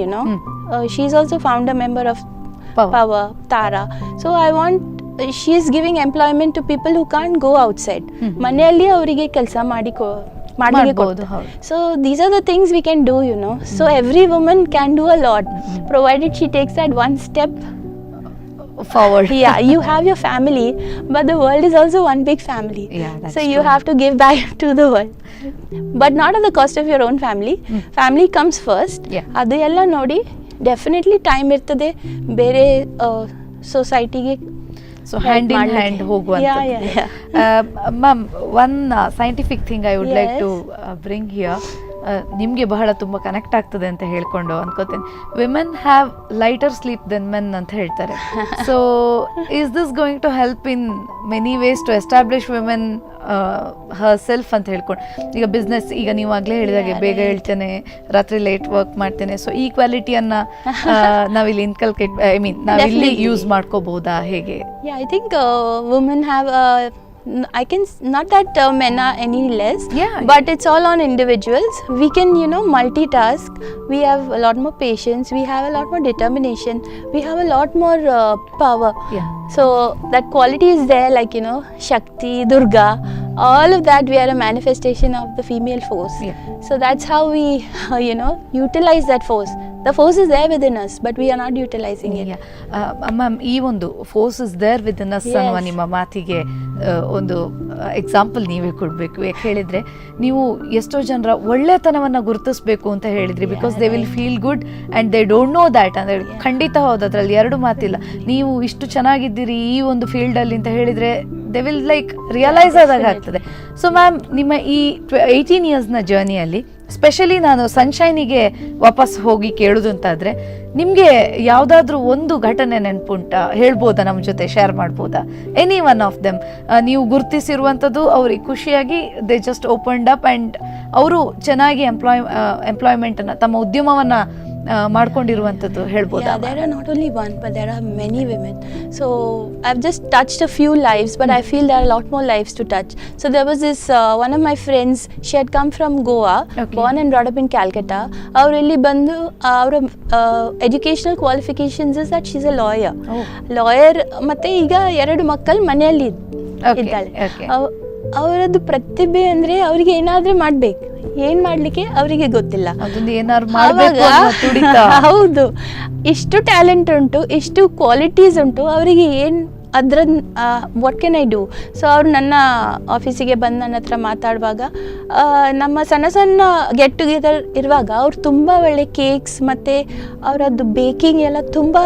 she's also founder member of Power Tara. So I want, she is giving employment to people who can't go outside. ಮನೆಯಲ್ಲಿ ಅವರಿಗೆ ಕೆಲಸ ಮಾಡಲಿಕ್ಕೆ ಕೊಡ್ತಾರೆ. So these are the things we can do, So every woman can do a lot, provided she takes that one step forward. Yeah, you have your family, but the world is also one big family. Yeah, that's so you true. Have to give back to the world, but not at the cost of your own family. Family comes first. ಅದು ಎಲ್ಲ ನೋಡಿ definitely time ಇರ್ತದೆ ಬೇರೆ ಸೊಸೈಟಿಗೆ. So hand in hand ಹೋಗುವಂಥದ್ದು. Ma'am, one scientific thing I would like to bring here. ನಿಮಗೆ ಬಹಳ ತುಂಬ ಕನೆಕ್ಟ್ ಆಗ್ತದೆ ಅಂತ ಹೇಳ್ಕೊಂಡು ಅನ್ಕೋತೇನೆ. Women have lighter sleep than men ಅಂತ ಹೇಳ್ತಾರೆ. So is this going to help in many ways to establish women herself ಅಂತ ಹೇಳ್ಕೊಂಡು? ಈಗ ಬಿಸ್ನೆಸ್, ಈಗ ನೀವು ಆಗಲೇ ಹೇಳಿದಾಗೆ ಬೇಗ ಹೇಳ್ತೇನೆ, ರಾತ್ರಿ ಲೇಟ್ ವರ್ಕ್ ಮಾಡ್ತೇನೆ, ಸೊ ಈ ಕ್ವಾಲಿಟಿಯನ್ನ ನಾವಿಲ್ಲಿ ಇನ್ಕಲ್ಕೇಟ್, ಐ ಮೀನ್ ನಾವಿಲ್ಲಿ ಯೂಸ್ ಮಾಡ್ಕೋಬಹುದಾ, ಹೇಗೆ? I think women have, I can not that men are any less, but it's all on individuals. We can multitask. We have a lot more patience, we have a lot more determination, we have a lot more power. So that quality is there, like Shakti, Durga, all of that. We are a manifestation of the female force. So that's how we utilize that force. The force is there within us, but we are not utilizing it. Ma'am, ಈ ಒಂದು force is there within us ಅನ್ನುವ ನಿಮ್ಮ ಮಾತಿಗೆ ಒಂದು example ನೀವೇ ಕೊಡಬೇಕು. ಯಾಕೆ ಹೇಳಿದರೆ, ನೀವು ಎಷ್ಟೋ ಜನರ ಒಳ್ಳೆತನವನ್ನು ಗುರುತಿಸಬೇಕು ಅಂತ ಹೇಳಿದ್ರಿ, because they will feel good and they don't know that ಅಂತ ಹೇಳಿ. ಖಂಡಿತ ಹೌದು, ಅದರಲ್ಲಿ ಎರಡು ಮಾತಿಲ್ಲ. ನೀವು ಇಷ್ಟು ಚೆನ್ನಾಗಿದ್ದೀರಿ ಈ ಒಂದು ಫೀಲ್ಡಲ್ಲಿ ಅಂತ ಹೇಳಿದರೆ ದೇ ವಿಲ್ ಲೈಕ್ ರಿಯಲೈಸ್ ಆದಾಗ ಆಗ್ತದೆ. ಸೊ ಮ್ಯಾಮ್, ನಿಮ್ಮ ಈ 18 ಇಯರ್ಸ್ನ ಜರ್ನಿಯಲ್ಲಿ ಸ್ಪೆಷಲಿ ನಾನು ಸನ್ಶೈನಿಗೆ ವಾಪಸ್ ಹೋಗಿ ಕೇಳೋದು ಅಂತಾದರೆ, ನಿಮಗೆ ಯಾವುದಾದ್ರೂ ಒಂದು ಘಟನೆ ನೆನಪುಂಟಾ? ಹೇಳ್ಬೋದಾ, ನಮ್ಮ ಜೊತೆ ಶೇರ್ ಮಾಡ್ಬೋದಾ? ಎನಿ ಒನ್ ಆಫ್ ದೆಮ್ ನೀವು ಗುರುತಿಸಿರುವಂಥದ್ದು, ಅವ್ರಿಗೆ ಖುಷಿಯಾಗಿ they just opened up and ಅವರು ಚೆನ್ನಾಗಿ ಎಂಪ್ಲಾಯ್ಮೆಂಟನ್ನು, ತಮ್ಮ ಉದ್ಯಮವನ್ನು ಮಾಡ್ಕೊಂಡಿರುವಂಥದ್ದು ಹೇಳ್ಬೋದಾ? There are not only one, but there are many women. So I've just touched a few lives, but I feel there are a lot more lives to touch. So there was this one of my friends, she had come from Goa, born and brought up in Calcutta. ಅವರು ಇಲ್ಲಿ ಬಂದು ಅವರ educational qualifications is that she's a lawyer, ಮತ್ತೆ ಈಗ 2 ಮಕ್ಕಳು ಮನೆಯಲ್ಲಿ ಇದ್ದಾಳೆ. ಅವರದ್ದು ಪ್ರತಿಭೆ ಅಂದರೆ ಅವರಿಗೆ ಏನಾದರೂ ಮಾಡಬೇಕು, ಏನ್ ಮಾಡ್ಲಿಕ್ಕೆ ಅವರಿಗೆ ಗೊತ್ತಿಲ್ಲ. ಹೌದು, ಇಷ್ಟು ಟ್ಯಾಲೆಂಟ್ ಉಂಟು, ಇಷ್ಟು ಕ್ವಾಲಿಟೀಸ್ ಉಂಟು, ಅವರಿಗೆ ಏನ್ ಅದ್ರ what can I do. So ಅವ್ರು ನನ್ನ ಆಫೀಸಿಗೆ ಬಂದು ನನ್ನ ಹತ್ರ ಮಾತಾಡುವಾಗ ನಮ್ಮ ಸಣ್ಣ ಸಣ್ಣ ಗೆಟ್ ಟುಗೆದರ್ ಇರುವಾಗ ಅವ್ರು ತುಂಬ ಒಳ್ಳೆ ಕೇಕ್ಸ್ ಮತ್ತು ಅವರದ್ದು ಬೇಕಿಂಗ್ ಎಲ್ಲ ತುಂಬ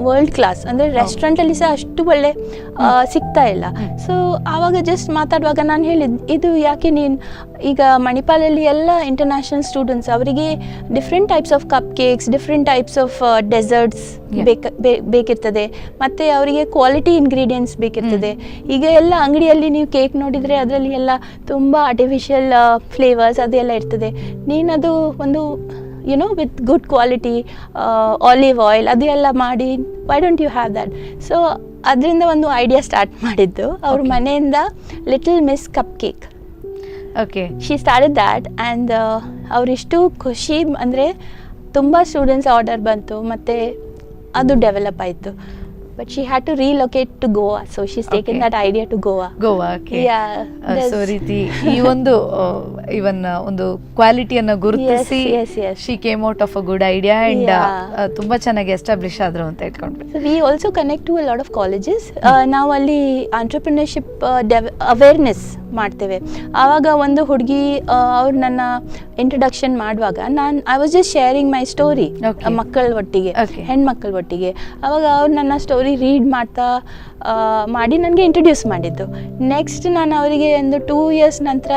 ವರ್ಲ್ಡ್ ಕ್ಲಾಸ್, ಅಂದರೆ ರೆಸ್ಟೋರೆಂಟಲ್ಲಿ ಸಹ ಅಷ್ಟು ಒಳ್ಳೆ ಸಿಗ್ತಾ ಇಲ್ಲ. ಸೊ ಆವಾಗ ಜಸ್ಟ್ ಮಾತಾಡುವಾಗ ನಾನು ಹೇಳಿದ್ದು, ಇದು ಯಾಕೆ ನೀನು ಈಗ ಮಣಿಪಾಲಲ್ಲಿ ಎಲ್ಲ ಇಂಟರ್ನ್ಯಾಷನಲ್ ಸ್ಟೂಡೆಂಟ್ಸ್, ಅವರಿಗೆ different types of cupcakes, different types of desserts ಬೇಕಿರ್ತದೆ, ಮತ್ತು ಅವರಿಗೆ ಕ್ವಾಲಿಟಿ ಇಂಗ್ರೀಡಿಯೆಂಟ್ಸ್ ಬೇಕಿರ್ತದೆ. ಈಗ ಎಲ್ಲ ಅಂಗಡಿಯಲ್ಲಿ ನೀವು ಕೇಕ್ ನೋಡಿದರೆ ಅದರಲ್ಲಿ ಎಲ್ಲ ತುಂಬ ಆರ್ಟಿಫಿಷಿಯಲ್ ಫ್ಲೇವರ್ಸ್ ಅದೆಲ್ಲ ಇರ್ತದೆ. ನೀನದು ಒಂದು with good quality olive oil ಅದೆಲ್ಲ ಮಾಡಿ, why don't you have that. So ಅದರಿಂದ ಒಂದು ಐಡಿಯಾ ಸ್ಟಾರ್ಟ್ ಮಾಡಿದ್ದು ಅವ್ರ ಮನೆಯಿಂದ, Little Miss Cupcake. Okay, she started that and ಅವರಿಷ್ಟು ಖುಷಿ, ಅಂದರೆ ತುಂಬ ಸ್ಟೂಡೆಂಟ್ಸ್ ಆರ್ಡರ್ ಬಂತು ಮತ್ತು ಅದು ಡೆವಲಪ್ ಆಯಿತು. But she had to relocate to Goa, so she's taken that idea to Goa. Okay. Yeah. So ರೀತಿ ಈ ಒಂದು ಇವನ್ ಒಂದು ಕ್ವಾಲಿಟಿಯನ್ನು ಗುರುತಿಸಿ she came out of a good idea and ತುಂಬಾ ಚೆನ್ನಾಗಿ ಎಸ್ಟಾಬ್ಲಿಷ್ ಆದ್ರು ಅಂತ ಇಟ್ಕೊಂಡ್ವಿ. So we also connect to a lot of colleges. ನಾವು ಅಲ್ಲಿ entrepreneurship awareness ಮಾಡ್ತೇವೆ. ಆವಾಗ ಒಂದು ಹುಡುಗಿ ಅವ್ರು ನನ್ನ ಇಂಟ್ರೊಡಕ್ಷನ್ ಮಾಡುವಾಗ I was just sharing my story ಮಕ್ಕಳ ಒಟ್ಟಿಗೆ, ಹೆಣ್ಮಕ್ಳ ಒಟ್ಟಿಗೆ. ಆವಾಗ ಅವ್ರು ನನ್ನ ಸ್ಟೋರಿ ರೀಡ್ ಮಾಡಿ ನನಗೆ ಇಂಟ್ರೊಡ್ಯೂಸ್ ಮಾಡಿದ್ದು. ನೆಕ್ಸ್ಟ್ ನಾನು ಅವರಿಗೆ ಒಂದು 2 years ನಂತರ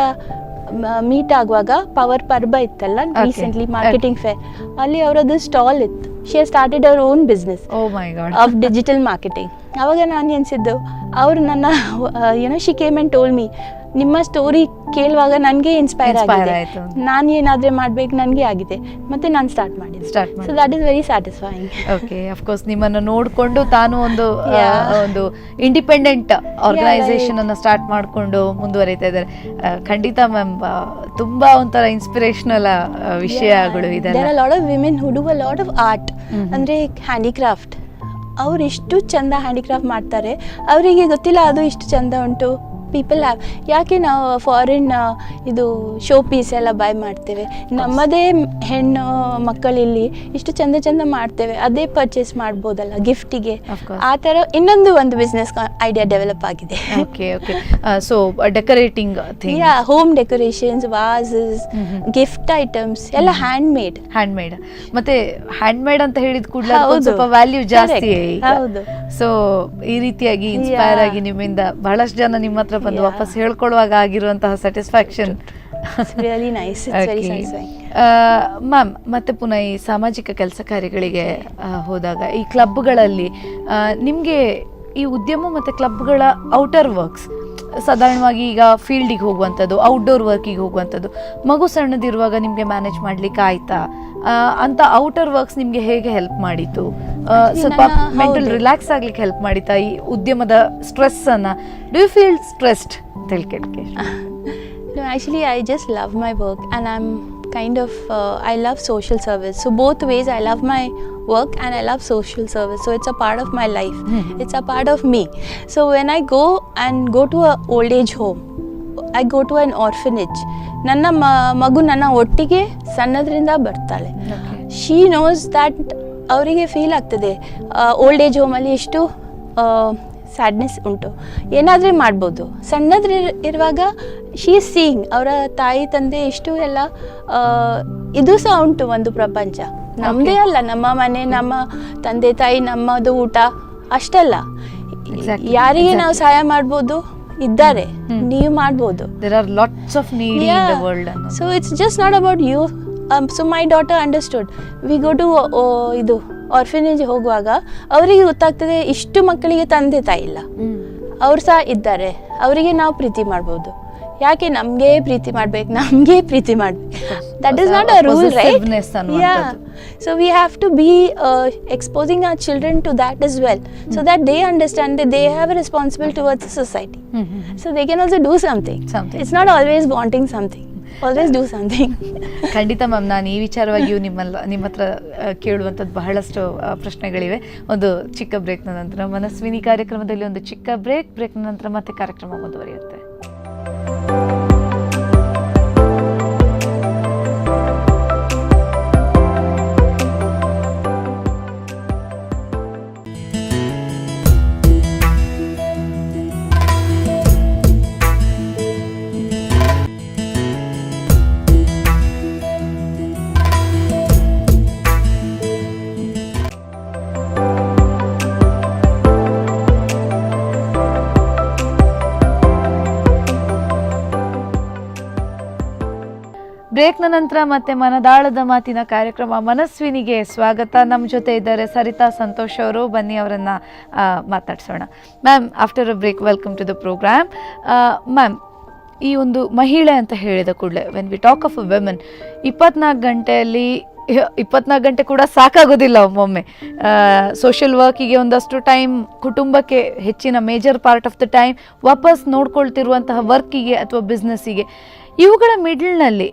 ಮೀಟ್ ಆಗುವಾಗ ಪವರ್ ಪರ್ಬ ಇತ್ತಲ್ಲ ರೀಸೆಂಟ್ಲಿ ಮಾರ್ಕೆಟಿಂಗ್ ಫೇರ್, ಅಲ್ಲಿ ಅವರದ್ದು ಸ್ಟಾಲ್ ಇತ್ತು. She has started our own business of digital marketing. ಆವಾಗ ನಾನು ಎನಿಸಿದ್ದು, ಅವರು ನನ್ನ she came and told me, ನಿಮ್ಮ ಸ್ಟೋರಿ ಕೇಳುವಾಗ ನನಗೆ ಇನ್ಸ್ಪೈರ್ ಆಗಿದೆ, ನಾನು ಏನಾದರೆ ಮಾಡಬೇಕು ನನಗೆ ಆಗಿದೆ, ಮತ್ತು ನಾನು ಸ್ಟಾರ್ಟ್ ಮಾಡಿದೆ. So that is very satisfying. Okay, of course ನಿಮ್ಮನ್ನು ನೋಡಿಕೊಂಡು ತಾನು ಒಂದು ಇಂಡಿಪೆಂಡೆಂಟ್ ಆರ್ಗನೈಸೇಷನ್ ಅನ್ನು ಸ್ಟಾರ್ಟ್ ಮಾಡಿಕೊಂಡು ಮುಂದುವರಿತಾ ಇದ್ದಾರೆ. ಖಂಡಿತ ಮ್ಯಾಮ್, ತುಂಬಾ ಒಂಥರ ಇನ್ಸ್ಪಿರೇಷನಲ್ ವಿಷಯಗಳು ಇದೆ. There are lot of women who do a lot of art, ಅಂದರೆ ಹ್ಯಾಂಡಿಕ್ರಾಫ್ಟ್. ಅವ್ರು ಇಷ್ಟು ಚಂದ ಹ್ಯಾಂಡಿಕ್ರಾಫ್ಟ್ ಮಾಡ್ತಾರೆ, ಅವರಿಗೆ ಗೊತ್ತಿಲ್ಲ ಅದು ಇಷ್ಟು ಚಂದ ಉಂಟು. ಪೀಪಲ್ ಹ್ಯಾವ್, ಯಾಕೆ ನಾವು ಫಾರಿನ್ ಇದು ಶೋ ಪೀಸ್ ಎಲ್ಲ ಬೈ ಮಾಡ್ತೇವೆ, ನಮ್ಮದೇ ಹೆಣ್ಣು ಮಕ್ಕಳಿಲ್ಲಿ ಇಷ್ಟು ಚಂದ ಚಂದ ಮಾಡ್ತೇವೆ, ಅದೇ ಪರ್ಚೇಸ್ ಮಾಡ್ಬೋದಲ್ಲ ಗಿಫ್ಟಿಗೆ. ಆ ಥರ ಇನ್ನೊಂದು ಬಿಸ್ನೆಸ್ ಐಡಿಯಾ ಡೆವಲಪ್ ಆಗಿದೆ. So decorating things, home decorations, ವಾಸಸ್, gift items ಎಲ್ಲ ಹ್ಯಾಂಡ್ ಮೇಡ್. ಮತ್ತೆ ಹ್ಯಾಂಡ್ ಮೇಡ್ ಅಂತ ಹೇಳಿದ ಕೂಡಲೇ ಸ್ವಲ್ಪ ವ್ಯಾಲ್ಯೂ ಜಾಸ್ತಿ. ಹೌದು. ಸೊ ಈ ರೀತಿಯಾಗಿ ಇನ್ಸ್ಪೈರ್ ಆಗಿ ನಿಮ್ಮಿಂದ ಬಹಳಷ್ಟು ಜನ ನಿಮ್ಮ ಹತ್ರ ಬಂದು ವಾಪಸ್ ಹೇಳ್ಕೊಳ್ಳುವಾಗ ಆಗಿರುವಂತಹ ಸ್ಯಾಟಿಸ್ಫ್ಯಾಕ್ಷನ್ ರಿಯಲಿ ನೈಸ್. ಮ್ಯಾಮ್, ಮತ್ತೆ ಪುನಃ ಈ ಸಾಮಾಜಿಕ ಕೆಲಸ ಕಾರ್ಯಗಳಿಗೆ ಹೋದಾಗ ಈ ಕ್ಲಬ್ಗಳಲ್ಲಿ ನಿಮಗೆ ಈ ಉದ್ಯಮ ಮತ್ತು ಕ್ಲಬ್ಗಳ ಔಟರ್ ವರ್ಕ್ಸ್, ಸಾಧಾರಣವಾಗಿ ಈಗ ಫೀಲ್ಡಿಗೆ ಹೋಗುವಂಥದ್ದು, ಔಟ್ಡೋರ್ ವರ್ಕಿಗೆ ಹೋಗುವಂಥದ್ದು, ಮಗು ಸಣ್ಣದಿರುವಾಗ ನಿಮಗೆ ಮ್ಯಾನೇಜ್ ಮಾಡ್ಲಿಕ್ಕೆ ಆಯ್ತಾ ಅಂತ ಔಟರ್ ವರ್ಕ್ಸ್ ನಿಮಗೆ ಹೇಗೆ ಹೆಲ್ಪ್ ಮಾಡಿತ್ತು? ಸ್ವಲ್ಪ ಮೆಂಟಲ್ ರಿಲ್ಯಾಕ್ಸ್ ಆಗ್ಲಿಕ್ಕೆ ಹೆಲ್ಪ್ ಮಾಡಿತಾ ಈ ಉದ್ಯಮದ ಸ್ಟ್ರೆಸ್ ಅನ್ನ? ಡು ಯು ಫೀಲ್ ಸ್ಟ್ರೆಸ್ಡ್ ಅಂತ ಹೇಳಿ ಕೇಳ್ಕೆ? No, actually I just love my work and I'm kind of I love social service. So both ways, I love my work and I love social service. So it's a part of my life. It's a part of me. So when I go to a old age home, I go to an orphanage. ನನ್ನ ಮಗು ನನ್ನ ಒಟ್ಟಿಗೆ ಸಣ್ಣದ್ರಿಂದ ಬರ್ತಾಳೆ. She nose that ಅವರಿಗೆ feel ಆಗ್ತದೆ old age ಹೋಮಲ್ಲಿ ಎಷ್ಟು sadness ಉಂಟು, ಏನಾದರೂ ಮಾಡ್ಬೋದು. ಸಣ್ಣದ್ರ ಇರುವಾಗ ಶಿ ಈಸ್ ಸೀಯಿಂಗ್ ಅವರ ತಾಯಿ ತಂದೆ ಇಷ್ಟು ಎಲ್ಲ ಇದು ಸಹ ಉಂಟು ಒಂದು ಪ್ರಪಂಚ. ನಮ್ಮದೇ ಅಲ್ಲ, ನಮ್ಮ ಮನೆ, ನಮ್ಮ ತಂದೆ ತಾಯಿ, ನಮ್ಮದು ಊಟ ಅಷ್ಟಲ್ಲ, ಯಾರಿಗೆ ನಾವು ಸಹಾಯ ಮಾಡ್ಬೋದು ಇದ್ದಾರೆ, ನೀವು ಮಾಡ್ಬೋದು. There are lots of need in the world. So it's just not about you. So my daughter understood. We go to ಇದು ಆರ್ಫನೇಜ್ ಹೋಗುವಾಗ ಅವರಿಗೆ ಗೊತ್ತಾಗ್ತದೆ ಇಷ್ಟು ಮಕ್ಕಳಿಗೆ ತಂದೆ ತಾಯಿ ಇಲ್ಲ, ಅವ್ರು ಸಹ ಇದ್ದಾರೆ, ಅವರಿಗೆ ನಾವು ಪ್ರೀತಿ ಮಾಡ್ಬೋದು. ಯಾಕೆ ನಮಗೆ ಪ್ರೀತಿ ಮಾಡ್ಬೇಕು, ನಮಗೆ ಪ್ರೀತಿ ಮಾಡ್ಬೇಕು? That is not a rule, right? So we have to be exposing our children to that as well, so that they understand that they have a responsibility towards the society. So they can also do something. It's not always wanting something. Always do something. ಖಂಡಿತ ma'am, ನಾನು ಈ ವಿಚಾರವಾಗಿಯೂ ನಿಮ್ಮ ಹತ್ರ ಕೇಳುವಂಥದ್ದು ಬಹಳಷ್ಟು ಪ್ರಶ್ನೆಗಳಿವೆ. ಒಂದು ಚಿಕ್ಕ ಬ್ರೇಕ್ನ ನಂತರ ಮನಸ್ವಿನಿ ಕಾರ್ಯಕ್ರಮದಲ್ಲಿ ಒಂದು ಚಿಕ್ಕ ಬ್ರೇಕ್ನ ನಂತರ ಮತ್ತೆ ಕಾರ್ಯಕ್ರಮ ಮುಂದುವರಿಯುತ್ತೆ. ಬ್ರೇಕ್ನ ನಂತರ ಮತ್ತೆ ಮನದಾಳದ ಮಾತಿನ ಕಾರ್ಯಕ್ರಮ ಮನಸ್ವಿನಿಗೆ ಸ್ವಾಗತ. ನಮ್ಮ ಜೊತೆ ಇದ್ದಾರೆ ಸರಿತಾ ಸಂತೋಷ್ ಅವರು. ಬನ್ನಿ ಅವರನ್ನು ಮಾತಾಡ್ಸೋಣ. Ma'am, after a break, welcome to the program. Ma'am, ಈ ಒಂದು ಮಹಿಳೆ ಅಂತ ಹೇಳಿದ ಕೂಡಲೇ when we talk of a woman, 24 ಗಂಟೆ ಕೂಡ ಸಾಕಾಗೋದಿಲ್ಲ ಒಮ್ಮೊಮ್ಮೆ. ಸೋಷಿಯಲ್ ವರ್ಕಿಗೆ ಒಂದಷ್ಟು ಟೈಮ್, ಕುಟುಂಬಕ್ಕೆ ಹೆಚ್ಚಿನ major part of the time, ವಾಪಸ್ ನೋಡ್ಕೊಳ್ತಿರುವಂತಹ ವರ್ಕಿಗೆ ಅಥವಾ ಬಿಸ್ನೆಸ್ಸಿಗೆ. ಇವುಗಳ ಮಿಡ್ಲ್ನಲ್ಲಿ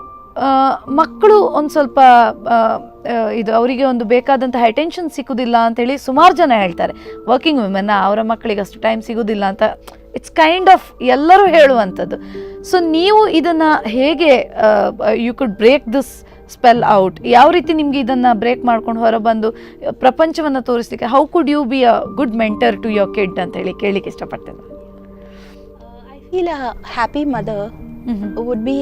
ಮಕ್ಕಳು ಒಂದು ಸ್ವಲ್ಪ ಇದು ಅವರಿಗೆ ಒಂದು ಬೇಕಾದಂತಹ ಅಟೆನ್ಷನ್ ಸಿಗೋದಿಲ್ಲ ಅಂತೇಳಿ ಸುಮಾರು ಜನ ಹೇಳ್ತಾರೆ. ವರ್ಕಿಂಗ್ ವುಮೆನ್ನ ಅವರ ಮಕ್ಕಳಿಗೆ ಅಷ್ಟು ಟೈಮ್ ಸಿಗೋದಿಲ್ಲ ಅಂತ ಇಟ್ಸ್ ಕೈಂಡ್ ಆಫ್ ಎಲ್ಲರೂ ಹೇಳುವಂಥದ್ದು. ಸೊ ನೀವು ಇದನ್ನು ಹೇಗೆ you could break this spell out? ಯಾವ ರೀತಿ ನಿಮಗೆ ಇದನ್ನು ಬ್ರೇಕ್ ಮಾಡ್ಕೊಂಡು ಹೊರಬಂದು ಪ್ರಪಂಚವನ್ನು ತೋರಿಸ್ಲಿಕ್ಕೆ, how could you be a good mentor to your kid ಅಂತ ಹೇಳಿ ಕೇಳಲಿಕ್ಕೆ ಇಷ್ಟಪಡ್ತೇನೆ. I feel a happy mother would be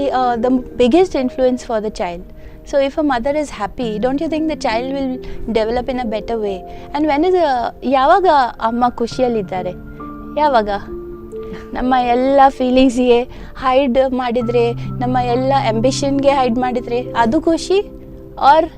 the biggest influence for the child. So if a mother is happy, don't you think the child will develop in a better way? And when is ಯಾವಾಗ ಅಮ್ಮ ಖುಷಿಯಲ್ಲಿದ್ದಾರೆ, ಯಾವಾಗ ನಮ್ಮ ಎಲ್ಲ ಫೀಲಿಂಗ್ಸ್ಗೆ hide ಮಾಡಿದರೆ, ನಮ್ಮ ಎಲ್ಲ ಆಂಬಿಷನ್ಗೆ hide ಮಾಡಿದರೆ ಅದು ಖುಷಿ? ಆರ್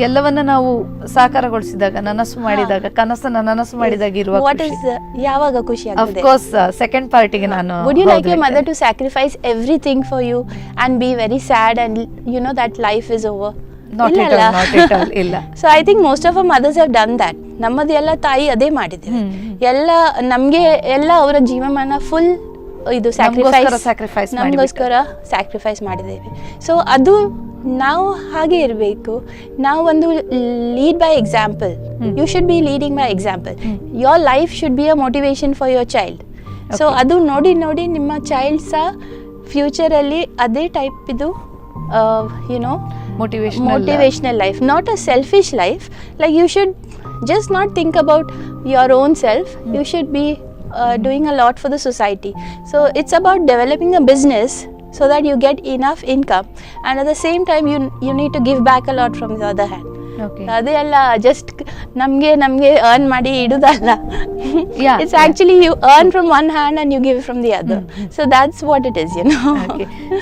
ಎಲ್ಲವನ್ನ ನಾವು ಸಾಕಾರಗೊಳಿಸಿದಾಗ, ನನಸು ಮಾಡಿದಾಗ, ಕನಸನ್ನ ನನಸು ಮಾಡಿದಾಗ ಇರುವ ವಾಟ್ ಇಸ್ ಯಾವಾಗ ಖುಷಿ ಆಫ್ ಆಗ್ತದೆ? ಕೋರ್ಸ್ ಸೆಕೆಂಡ್ ಪಾರ್ಟಿಗೆ ನಾನು would you like your mother to sacrifice everything for you and be very sad and you know that life is over? not at all ಇಲ್ಲ. So I think most of our mothers have done that. ನಮ್ಮದು ಎಲ್ಲ ತಾಯಿ ಅದೇ ಮಾಡಿದ್ದೇವೆ. ಎಲ್ಲ ನಮಗೆ ಎಲ್ಲ ಅವರ ಜೀವಮಾನ ಫುಲ್ ಇದು ಸ್ಯಾಕ್ರಿಫೈಸ್ ನಮಗೋಸ್ಕರ ಸ್ಯಾಕ್ರಿಫೈಸ್ ಮಾಡಿದ್ದೇವೆ. ಸೊ ಅದು ನಾವು ಹಾಗೆ ಇರಬೇಕು. ನಾವು ಒಂದು lead by example. You should be leading by example. Your life should be a motivation for your child. So ಅದು ನೋಡಿ ನೋಡಿ ನಿಮ್ಮ ಚೈಲ್ಡ್ ಸಹ ಫ್ಯೂಚರಲ್ಲಿ ಅದೇ ಟೈಪ್ ಇದು YONO motivational life, not a selfish life. Like you should just not think about your own self. You should be doing a lot for the society. So it's about developing a business so that you get enough income, and at the same time you need to give back a lot from the other hand. Okay. ಅದೇ ಅಲ್ಲ just ನಮಗೆ earn ಮಾಡಿ ಇಡುದಲ್ಲ. It's actually you earn from one hand and you give from the other. So that's what it is, you know.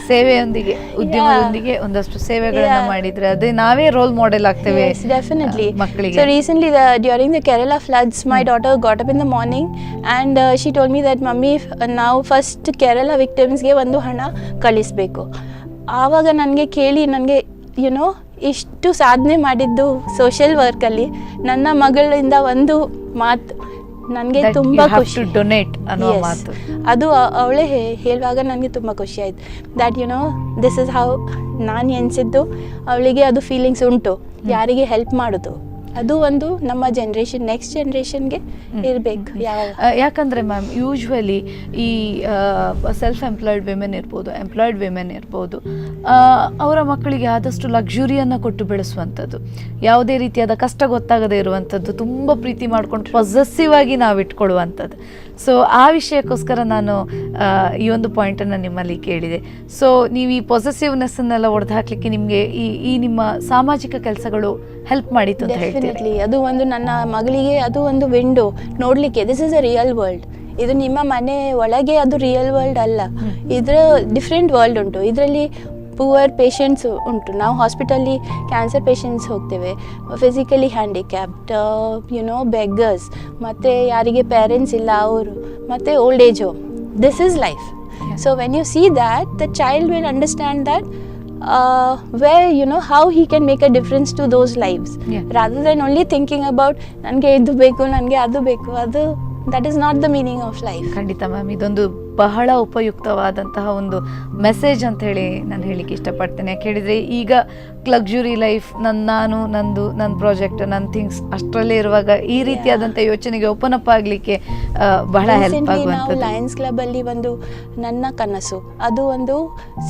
ಸೇವೆಯೊಂದಿಗೆ, ಉದ್ಯಮದೊಂದಿಗೆ ಒಂದಷ್ಟು ಸೇವೆಗಳನ್ನ ಮಾಡಿದ್ರೆ ಅದೇ ನಾವೇ ರೋಲ್ ಮಾಡೆಲ್ ಆಗ್ತೇವೆ. Yes, definitely. ಮಕ್ಕಳಿಗೆ. So recently during the Kerala floods, my daughter got up in the morning and she told me that mummy, now first Kerala victims ಗೆ ಒಂದು ಹಣ ಕಳಿಸಬೇಕು. ಆವಾಗ ನನಗೆ ಕೇಳಿ ನನಗೆ ಯುನೋ ಇಷ್ಟು ಸಾಧನೆ ಮಾಡಿದ್ದು ಸೋಷಿಯಲ್ ವರ್ಕಲ್ಲಿ ನನ್ನ ಮಗಳಿಂದ ಒಂದು ಮಾತು ನನಗೆ ತುಂಬ ಖುಷಿ. ಡೊನೇಟ್ ಅನ್ನೋ ಮಾತು, ಅದು ಅವಳೇ ಹೇಳುವಾಗ ನನಗೆ ತುಂಬ ಖುಷಿ ಆಯಿತು. That you know this is how ನಾನು ಎನಿಸಿದ್ದು ಅವಳಿಗೆ ಅದು ಫೀಲಿಂಗ್ಸ್ ಉಂಟು, ಯಾರಿಗೆ ಹೆಲ್ಪ್ ಮಾಡೋದು. ಅದು ಒಂದು ನಮ್ಮ ಜನ್ರೇಷನ್, ನೆಕ್ಸ್ಟ್ ಜನ್ರೇಷನ್ಗೆ ಇರಬೇಕು. ಯಾಕಂದರೆ ಮ್ಯಾಮ್, ಯೂಶ್ವಲಿ ಈ ಸೆಲ್ಫ್ ಎಂಪ್ಲಾಯ್ಡ್ ವಿಮೆನ್ ಇರ್ಬೋದು, ಎಂಪ್ಲಾಯ್ಡ್ ವಿಮೆನ್ ಇರ್ಬೋದು, ಅವರ ಮಕ್ಕಳಿಗೆ ಆದಷ್ಟು ಲಕ್ಸುರಿಯನ್ನು ಕೊಟ್ಟು ಬೆಳೆಸುವಂಥದ್ದು, ಯಾವುದೇ ರೀತಿಯಾದ ಕಷ್ಟ ಗೊತ್ತಾಗದೇ ಇರುವಂಥದ್ದು, ತುಂಬ ಪ್ರೀತಿ ಮಾಡ್ಕೊಂಡು ಪೊಸೆಸಿವ್ ಆಗಿ ನಾವು ಇಟ್ಕೊಳ್ಳುವಂಥದ್ದು. ಸೊ ಆ ವಿಷಯಕ್ಕೋಸ್ಕರ ನಾನು ಈ ಒಂದು ಪಾಯಿಂಟನ್ನು ನಿಮ್ಮಲ್ಲಿ ಕೇಳಿದೆ. ಸೊ ನೀವು ಈ ಪೊಸೆಸಿವ್ನೆಸ್ಸನ್ನೆಲ್ಲ ಒಡೆದು ಹಾಕಲಿಕ್ಕೆ ನಿಮಗೆ ಈ ನಿಮ್ಮ ಸಾಮಾಜಿಕ ಕೆಲಸಗಳು ಹೆಲ್ಪ್ ಮಾಡಿತ್ತು ಅಂತ ಹೇಳ್ತೀವಿ. ಅದು ಒಂದು ನನ್ನ ಮಗಳಿಗೆ ಅದು ಒಂದು ವಿಂಡೋ ನೋಡಲಿಕ್ಕೆ, this is a real world. ಇದು ನಿಮ್ಮ ಮನೆ ಒಳಗೆ ಅದು ರಿಯಲ್ ವರ್ಲ್ಡ್ ಅಲ್ಲ, ಇದರ ಡಿಫ್ರೆಂಟ್ ವರ್ಲ್ಡ್ ಉಂಟು. ಇದರಲ್ಲಿ ಪುವರ್ ಪೇಷಂಟ್ಸ್ ಉಂಟು. ನಾವು ಹಾಸ್ಪಿಟಲ್ಲಿ ಕ್ಯಾನ್ಸರ್ ಪೇಷಂಟ್ಸ್ ಹೋಗ್ತೇವೆ, ಫಿಸಿಕಲಿ ಹ್ಯಾಂಡಿಕ್ಯಾಪ್ಡ್, ಯುನೋ ಬೆಗ್ಗರ್ಸ್, ಮತ್ತು ಯಾರಿಗೆ ಪೇರೆಂಟ್ಸ್ ಇಲ್ಲ ಅವರು, ಮತ್ತು old age home. This is life. So when U see that, the child will understand that where you know how he can make a difference to those lives, rather than only thinking about ನನಗೆ ಇದು ಬೇಕು, ನನಗೆ ಅದು ಬೇಕು. ಅದು that is not the meaning of life. ಖಂಡಿತ ma'am, ಇದೊಂದು ಬಹಳ ಉಪಯುಕ್ತವಾದಂತಹ ಒಂದು ಮೆಸೇಜ್ ಅಂತ ಹೇಳಿ ನಾನು ಹೇಳಿಕ್ಕೆ ಇಷ್ಟಪಡ್ತೇನೆ. ಯಾಕೆ ಹೇಳಿದರೆ ಈಗ ಲಕ್ಸುರಿ ಲೈಫ್, ನನ್ನ ಪ್ರಾಜೆಕ್ಟ್, ನನ್ನ ಥಿಂಗ್ಸ್ ಅಷ್ಟರಲ್ಲೇ ಇರುವಾಗ ಈ ರೀತಿಯಾದಂಥ ಯೋಚನೆಗೆ ಓಪನ್ ಅಪ್ ಆಗಲಿಕ್ಕೆ ಬಹಳ ಹೆಲ್ಪ್ ಆಗುವಂಥದ್ದು. ನಾವು ಲಯನ್ಸ್ ಕ್ಲಬ್ಬಲ್ಲಿ ಒಂದು ನನ್ನ ಕನಸು, ಅದು ಒಂದು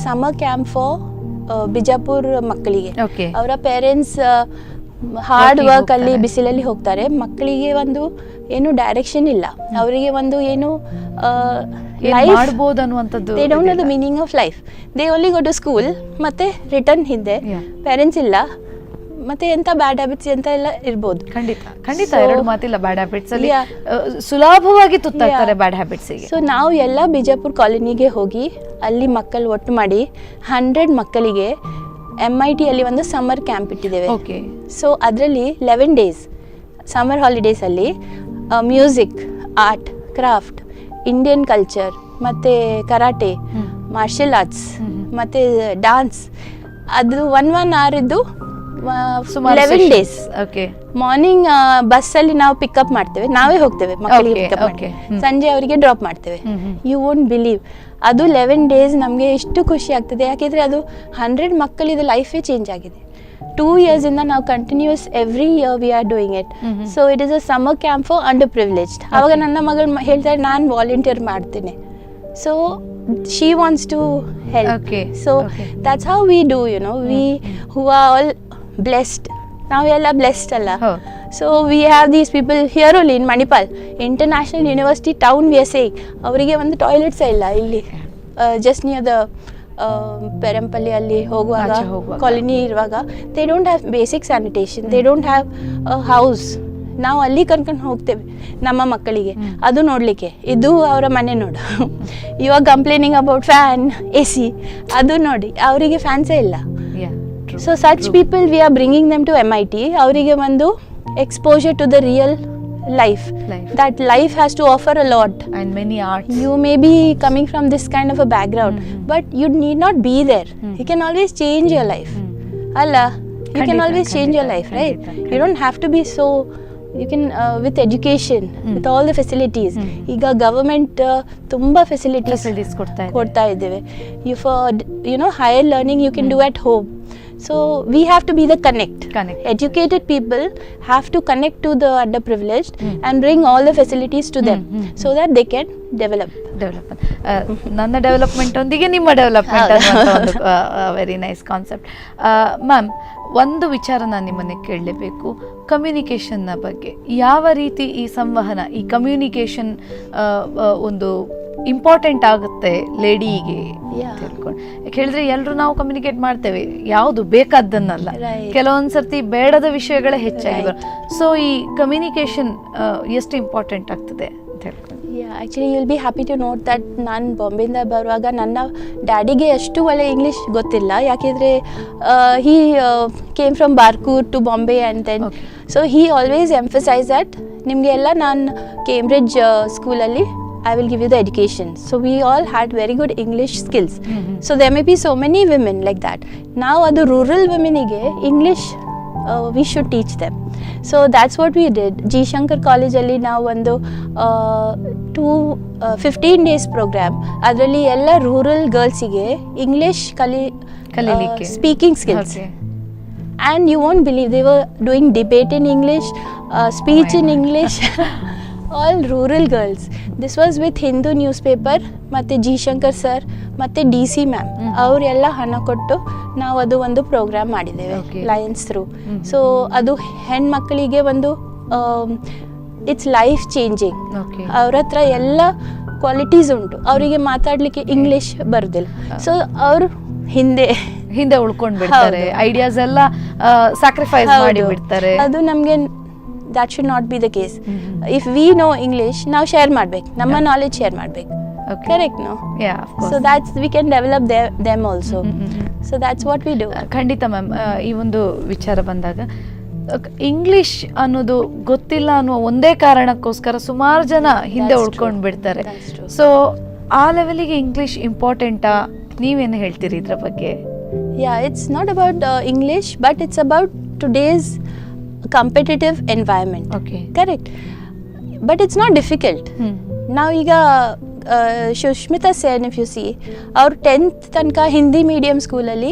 ಸಮರ್ ಕ್ಯಾಂಪ್ ಫಾರ್ ಬಿಜಾಪುರ್ ಮಕ್ಕಳಿಗೆ. ಅವರ ಪೇರೆಂಟ್ಸ್ ಹಾರ್ಡ್ ವರ್ಕ್ ಅಲ್ಲಿ ಬಿಸಿಲಲ್ಲಿ ಹೋಗ್ತಾರೆ, ಮಕ್ಕಳಿಗೆ ಒಂದು ಏನು ಡೈರೆಕ್ಷನ್ ಇಲ್ಲ, ಅವರಿಗೆ ಒಂದು ಏನು ಲೈಫ್ ಮಾಡಬಹುದು ಅನ್ನುವಂಥದ್ದು. They don't know the meaning of life. They only go to school ಮತ್ತೆ ರಿಟರ್ನ್ ಹಿಂದೆ. ಪೇರೆಂಟ್ಸ್ ಇಲ್ಲ, ಮತ್ತೆ ಎಂಥ ಬ್ಯಾಡ್ ಹ್ಯಾಬಿಟ್ಸ್ ಎಂತ ಎಲ್ಲ ಇರ್ಬೋದು. ಖಂಡಿತ ಎರಡು ಮಾತಿಲ್ಲ. ಬ್ಯಾಡ್ ಹ್ಯಾಬಿಟ್ಸ್ ಅಲ್ಲಿ ಸುಲಭವಾಗಿ ತುತ್ತಾಗ್ತಾರೆ ಬ್ಯಾಡ್ ಹ್ಯಾಬಿಟ್ಸ್ ಗೆ. ಸೊ ನಾವು ಎಲ್ಲ ಬಿಜಾಪುರ ಕಾಲೋನಿಗೆ ಹೋಗಿ ಅಲ್ಲಿ ಮಕ್ಕಳು ಒಟ್ಟು ಮಾಡಿ 100 ಮಕ್ಕಳಿಗೆ MIT ಅಲ್ಲಿ ಒಂದು ಸಮ್ಮರ್ ಕ್ಯಾಂಪ್ ಇಟ್ಟಿದ್ದೇವೆ. ಓಕೆ. ಸೊ ಅದರಲ್ಲಿ 11 ಡೇಸ್ ಸಮ್ಮರ್ ಹಾಲಿಡೇಸಲ್ಲಿ music, art, craft, Indian culture, ಮತ್ತು ಕರಾಟೆ, ಮಾರ್ಷಲ್ ಆರ್ಟ್ಸ್, ಮತ್ತು ಡ್ಯಾನ್ಸ್, ಅದು 1 hour ಇದ್ದು 11 ಡೇಸ್. ಓಕೆ. ಮಾರ್ನಿಂಗ್ ಬಸ್ಸಲ್ಲಿ ನಾವು ಪಿಕಪ್ ಮಾಡ್ತೇವೆ, ನಾವೇ ಹೋಗ್ತೇವೆ ಮಕ್ಕಳಿಗೆ ಪಿಕಪ್ ಮಾಡ್ತೇವೆ, ಸಂಜೆ ಅವರಿಗೆ ಡ್ರಾಪ್ ಮಾಡ್ತೇವೆ. ಯು ವೋಂಟ್ ಬಿಲೀವ್, ಅದು 11 ಡೇಸ್ ನಮಗೆ ಎಷ್ಟು ಖುಷಿ ಆಗ್ತದೆ. ಯಾಕೆಂದರೆ ಅದು 100 ಮಕ್ಕಳಿದು ಲೈಫೇ ಚೇಂಜ್ ಆಗಿದೆ. 2 years ಇಂದ ನಾವು continues every year we are doing it. So it is a summer camp for underprivileged. ಆವಾಗ ನನ್ನ ಮಗಳು ಹೇಳ್ತಾರೆ ನಾನು ವಾಲಂಟಿಯರ್ ಮಾಡ್ತೇನೆ. So she wants to help. Okay. So that's how we do, you know, we who are all blessed. ನಾವೆಲ್ಲ blessed ಅಲ್ಲ. So we have these people here only in Manipal international university town we are saying. ಅವರಿಗೆ ಒಂದು ಟಾಯ್ಲೆಟ್ಸೇ ಇಲ್ಲ ಇಲ್ಲಿ. Just near the ಪೆರಂಪಲ್ಲಿ ಅಲ್ಲಿ ಹೋಗುವಾಗ colony ಇರುವಾಗ they don't have basic sanitation, they don't have house. ನಾವು ಅಲ್ಲಿ ಕರ್ಕೊಂಡು ಹೋಗ್ತೇವೆ ನಮ್ಮ ಮಕ್ಕಳಿಗೆ ಅದು ನೋಡಲಿಕ್ಕೆ. ಇದು ಅವರ ಮನೆ ನೋಡು. ಇವಾಗ ಕಂಪ್ಲೇನಿಂಗ್ ಅಬೌಟ್ ಫ್ಯಾನ್, AC, ಅದು ನೋಡಿ ಅವರಿಗೆ ಫ್ಯಾನ್ಸೇ ಇಲ್ಲ. So such people we are bringing them to MIT. ಅವರಿಗೆ ಒಂದು exposure to the real life that life has to offer a lot and many arts. You may be coming from this kind of a background, but you need not be there. You can always change your life. Allah, you can always change your life, right? You don't have to be so, you can with education, with all the facilities. ಈಗ government ತುಂಬಾ facilities ಕೊಡ್ತಾ ಇದ್ದೇವೆ. You for, you know, higher learning you can do at home. So we have to be the connect. Educated people have to connect to the underprivileged and bring all the facilities to them so that they can develop. ನನ್ನ development ಒಂದಿಗೆ ನಿಮ್ಮ development ಅನ್ನುವಂಥ ಒಂದು very nice concept. Ma'am, ಒಂದು ವಿಚಾರ ನಾನು ನಿಮ್ಮನ್ನೇ ಕೇಳಲೇಬೇಕು. ಕಮ್ಯುನಿಕೇಷನ್ನ ಬಗ್ಗೆ ಯಾವ ರೀತಿ ಈ ಸಂವಹನ, ಈ ಕಮ್ಯುನಿಕೇಷನ್ ಒಂದು ಇಂಪಾರ್ಟೆಂಟ್ ಆಗುತ್ತೆ ಲೇಡಿಗೆ ತಿಳ್ಕೊಂಡು. ಯಾಕೆ ಹೇಳಿದ್ರೆ ಎಲ್ಲರೂ ನಾವು ಕಮ್ಯುನಿಕೇಟ್ ಮಾಡ್ತೇವೆ, ಯಾವುದು ಬೇಕಾದ್ದನ್ನಲ್ಲ, ಕೆಲವೊಂದ್ಸರ್ತಿ ಬೇಡದ ವಿಷಯಗಳೇ ಹೆಚ್ಚಾಗಿ. ಸೊ ಈ ಕಮ್ಯುನಿಕೇಷನ್ ಎಷ್ಟು ಇಂಪಾರ್ಟೆಂಟ್ ಆಗ್ತದೆ ಅಂತ ಹೇಳ್ಕೊಂಡು. Actually you will be happy to note that ನಾನು ಬಾಂಬೆಯಿಂದ ಬರುವಾಗ ನನ್ನ ಡ್ಯಾಡಿಗೆ ಅಷ್ಟು ಒಳ್ಳೆ ಇಂಗ್ಲೀಷ್ ಗೊತ್ತಿಲ್ಲ. ಯಾಕೆಂದರೆ he came from Barkur to Bombay and then so he always emphasise that ನಿಮಗೆ ಎಲ್ಲ ನಾನು ಕೇಂಬ್ರಿಡ್ಜ್ ಸ್ಕೂಲಲ್ಲಿ I will give you the education. So we all had very good English skills. So there may be so many women like that. Now adu rural women ige English we should teach them. So that's what we did. G Shankar College alli now ಒಂದು 15 days program. ಅದರಲ್ಲಿ ಎಲ್ಲ rural ಗರ್ಲ್ಸಿಗೆ English ಕಲೀಲಿಕ್ಕೆ speaking skills. And you won't believe they were doing debate in English, speech in English. All rural girls. This was with Hindu newspaper ಮತ್ತು G Shankar sir ಮತ್ತು DC ma'am ಅವರೆಲ್ಲ ಹಣ ಕೊಟ್ಟು ನಾವು ಅದು ಒಂದು ಪ್ರೋಗ್ರಾಮ್ ಮಾಡಿದ್ದೇವೆ ಲಯನ್ಸ್ ಥ್ರೂ. ಸೊ ಅದು ಹೆಣ್ಮಕ್ಕಳಿಗೆ ಒಂದು ಇಟ್ಸ್ ಲೈಫ್ ಚೇಂಜಿಂಗ್. ಅವ್ರ ಹತ್ರ ಎಲ್ಲ ಕ್ವಾಲಿಟೀಸ್ ಉಂಟು, ಅವರಿಗೆ ಮಾತಾಡಲಿಕ್ಕೆ ಇಂಗ್ಲೀಷ್ ಬರೋದಿಲ್ಲ. ಸೊ ಅವರು ಹಿಂದೆ ಉಳ್ಕೊಂಡು ಬಿಡ್ತಾರೆ, ಐಡಿಯಾಸ್ ಎಲ್ಲ ಸ್ಯಾಕ್ರಿಫೈಸ್ ಮಾಡಿ ಬಿಡ್ತಾರೆ. ಅದು ನಮಗೆ that should not be the case. If we know English, ನಾವು ಶೇರ್ ಮಾಡಬೇಕು, ನಮ್ಮ ನಾಲೆಜ್ ಶೇರ್ ಮಾಡಬೇಕು. Correct, no? Yeah, of course. So that's, we can develop them also. So that's what we do. ಖಂಡಿತ ma'am. ಈ ಒಂದು ವಿಚಾರ ಬಂದಾಗ English ಅನ್ನೋದು ಗೊತ್ತಿಲ್ಲ ಅನ್ನುವ ಒಂದೇ ಕಾರಣಕ್ಕೋಸ್ಕರ ಸುಮಾರು ಜನ ಹಿಂದೆ ಉಳ್ಕೊಂಡು ಬಿಡ್ತಾರೆ. ಸೊ ಆ ಲೆವೆಲಿಗೆ ಇಂಗ್ಲಿಷ್ ಇಂಪಾರ್ಟೆಂಟಾ? ನೀವೇನು ಹೇಳ್ತೀರಿ ಇದ್ರ ಬಗ್ಗೆ? Yeah, it's not about English, but it's about today's competitive environment. Okay. Correct. But it's not difficult. Now ಈಗ Sushmita Sen, if you see, ಅವ್ರು 10th ತನಕ ಹಿಂದಿ ಮೀಡಿಯಂ ಸ್ಕೂಲಲ್ಲಿ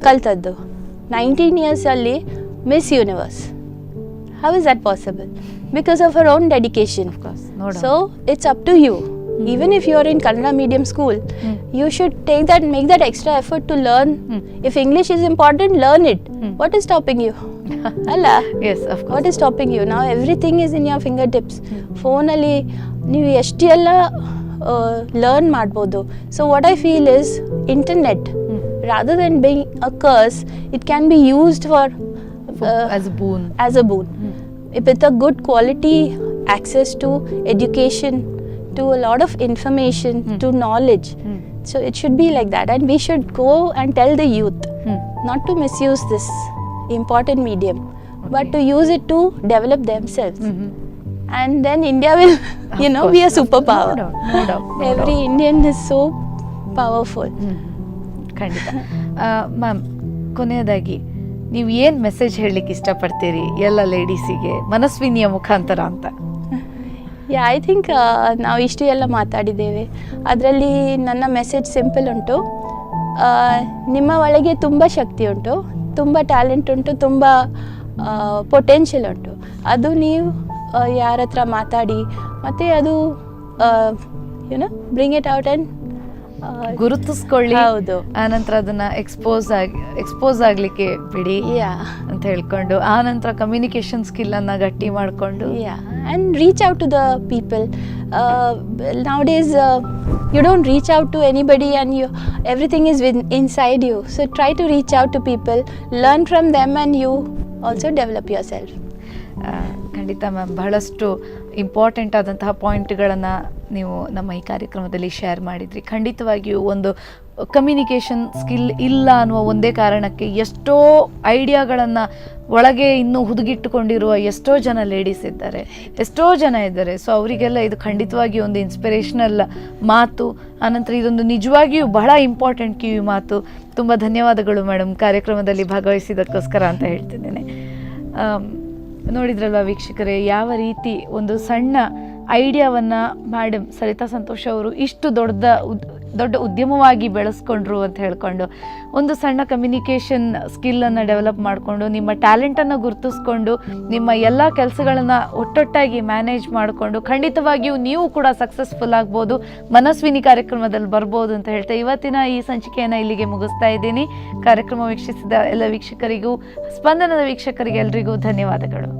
ಕಲ್ತದ್ದು. 19 years ಅಲ್ಲಿ miss universe. How is that possible? Because of her own dedication. Of course. So it's up to you. Even if you are in Kannada medium school, you should make that extra effort to learn. If English is important, learn it. What is stopping you? Allah. Yes, of course. What is stopping you? Now everything is in your fingertips. Phone ಅಲ್ಲಿ ನೀವು ಎಷ್ಟು ಎಲ್ಲ learn ಮಾಡ್ಬೋದು. So what I feel is internet rather than being a curse, it can be used for as a boon. With a good quality access to education, to a lot of information, to knowledge. So it should be like that, and we should go and tell the youth not to misuse this important medium, but to use it to develop themselves. And then India will, be a superpower. No doubt. Every Indian is so powerful. ಖಂಡಿತ. Ma'am, ಕೊನೆಯದಾಗಿ ನೀವು ಏನು message ಹೇಳಲಿಕ್ಕೆ ಇಷ್ಟಪಡ್ತೀರಿ ಎಲ್ಲ ಲೇಡೀಸಿಗೆ ಮನಸ್ವಿನಿಯ ಮುಖಾಂತರ ಅಂತ? I think ನಾವು ಇಷ್ಟು ಎಲ್ಲ ಮಾತಾಡಿದ್ದೇವೆ. ಅದರಲ್ಲಿ ನನ್ನ ಮೆಸೇಜ್ ಸಿಂಪಲ್ ಉಂಟು. ನಿಮ್ಮ ಒಳಗೆ ತುಂಬ ಶಕ್ತಿ ಉಂಟು, ತುಂಬ ಟ್ಯಾಲೆಂಟ್ ಉಂಟು, ತುಂಬ ಪೊಟೆನ್ಷಿಯಲ್ ಉಂಟು. ಅದು ನೀವು ಯಾರ ಹತ್ರ ಮಾತಾಡಿ ಮತ್ತು ಅದು ಬ್ರಿಂಗ್ ಇಟ್ ಔಟ್ ಆ್ಯಂಡ್ ಗುರುತಿಸ್ಕೊಳ್ಳಿ. ಹೌದು. ಆನಂತರ ಅದನ್ನ ಎಕ್ಸ್ಪೋಸ್ ಆಗ್ಲಿಕ್ಕೆ ಬಿಡಿ ಅಂತ ಹೇಳ್ಕೊಂಡು, ಆನಂತರ ಕಮ್ಯುನಿಕೇಶನ್ ಸ್ಕಿಲ್ ಅನ್ನ ಗಟ್ಟಿ ಮಾಡಿಕೊಂಡು and reach out to the people. Nowadays you don't reach out to anybody, and everything is inside you. So try to reach out to people, learn from them, and you also develop yourself. ಖಂಡಿತ ma'am, ಬಹಳಷ್ಟು important ಆದಂತಹ ಪಾಯಿಂಟ್ಗಳನ್ನು ನೀವು ನಮ್ಮ ಈ ಕಾರ್ಯಕ್ರಮದಲ್ಲಿ share ಮಾಡಿದ್ರಿ. ಖಂಡಿತವಾಗಿಯೂ ಒಂದು ಕಮ್ಯುನಿಕೇಷನ್ ಸ್ಕಿಲ್ ಇಲ್ಲ ಅನ್ನುವ ಒಂದೇ ಕಾರಣಕ್ಕೆ ಎಷ್ಟೋ ಐಡಿಯಾಗಳನ್ನು ಒಳಗೆ ಇನ್ನೂ ಹುದುಗಿಟ್ಟುಕೊಂಡಿರುವ ಎಷ್ಟೋ ಜನ ಲೇಡೀಸ್ ಇದ್ದಾರೆ, ಎಷ್ಟೋ ಜನ ಇದ್ದಾರೆ. ಸೊ ಅವರಿಗೆಲ್ಲ ಇದು ಖಂಡಿತವಾಗಿಯೂ ಒಂದು ಇನ್ಸ್ಪಿರೇಷನಲ್ ಮಾತು. ಆನಂತರ ಇದೊಂದು ನಿಜವಾಗಿಯೂ ಬಹಳ ಇಂಪಾರ್ಟೆಂಟ್ ಕಿವಿ ಮಾತು. ತುಂಬ ಧನ್ಯವಾದಗಳು ಮೇಡಮ್ ಕಾರ್ಯಕ್ರಮದಲ್ಲಿ ಭಾಗವಹಿಸಿದ್ದಕ್ಕೋಸ್ಕರ ಅಂತ ಹೇಳ್ತಿದ್ದೇನೆ. ನೋಡಿದ್ರಲ್ವ ವೀಕ್ಷಕರೇ, ಯಾವ ರೀತಿ ಒಂದು ಸಣ್ಣ ಐಡಿಯಾವನ್ನು ಮೇಡಮ್ ಸರಿತಾ ಸಂತೋಷ್ ಅವರು ಇಷ್ಟು ದೊಡ್ಡ ಉದ್ಯಮವಾಗಿ ಬೆಳೆಸ್ಕೊಂಡ್ರು ಅಂತ ಹೇಳ್ಕೊಂಡು, ಒಂದು ಸಣ್ಣ ಕಮ್ಯುನಿಕೇಷನ್ ಸ್ಕಿಲ್ಲನ್ನು ಡೆವಲಪ್ ಮಾಡಿಕೊಂಡು, ನಿಮ್ಮ ಟ್ಯಾಲೆಂಟನ್ನು ಗುರುತಿಸ್ಕೊಂಡು, ನಿಮ್ಮ ಎಲ್ಲ ಕೆಲಸಗಳನ್ನು ಒಟ್ಟೊಟ್ಟಾಗಿ ಮ್ಯಾನೇಜ್ ಮಾಡಿಕೊಂಡು ಖಂಡಿತವಾಗಿಯೂ ನೀವು ಕೂಡ ಸಕ್ಸಸ್ಫುಲ್ ಆಗ್ಬೋದು, ಮನಸ್ವಿನಿ ಕಾರ್ಯಕ್ರಮದಲ್ಲಿ ಬರ್ಬೋದು ಅಂತ ಹೇಳ್ತಾ ಇವತ್ತಿನ ಈ ಸಂಚಿಕೆಯನ್ನು ಇಲ್ಲಿಗೆ ಮುಗಿಸ್ತಾ ಇದ್ದೀನಿ. ಕಾರ್ಯಕ್ರಮ ವೀಕ್ಷಿಸಿದ ಎಲ್ಲ ವೀಕ್ಷಕರಿಗೂ, ಸ್ಪಂದನದ ವೀಕ್ಷಕರಿಗೆ ಎಲ್ರಿಗೂ ಧನ್ಯವಾದಗಳು.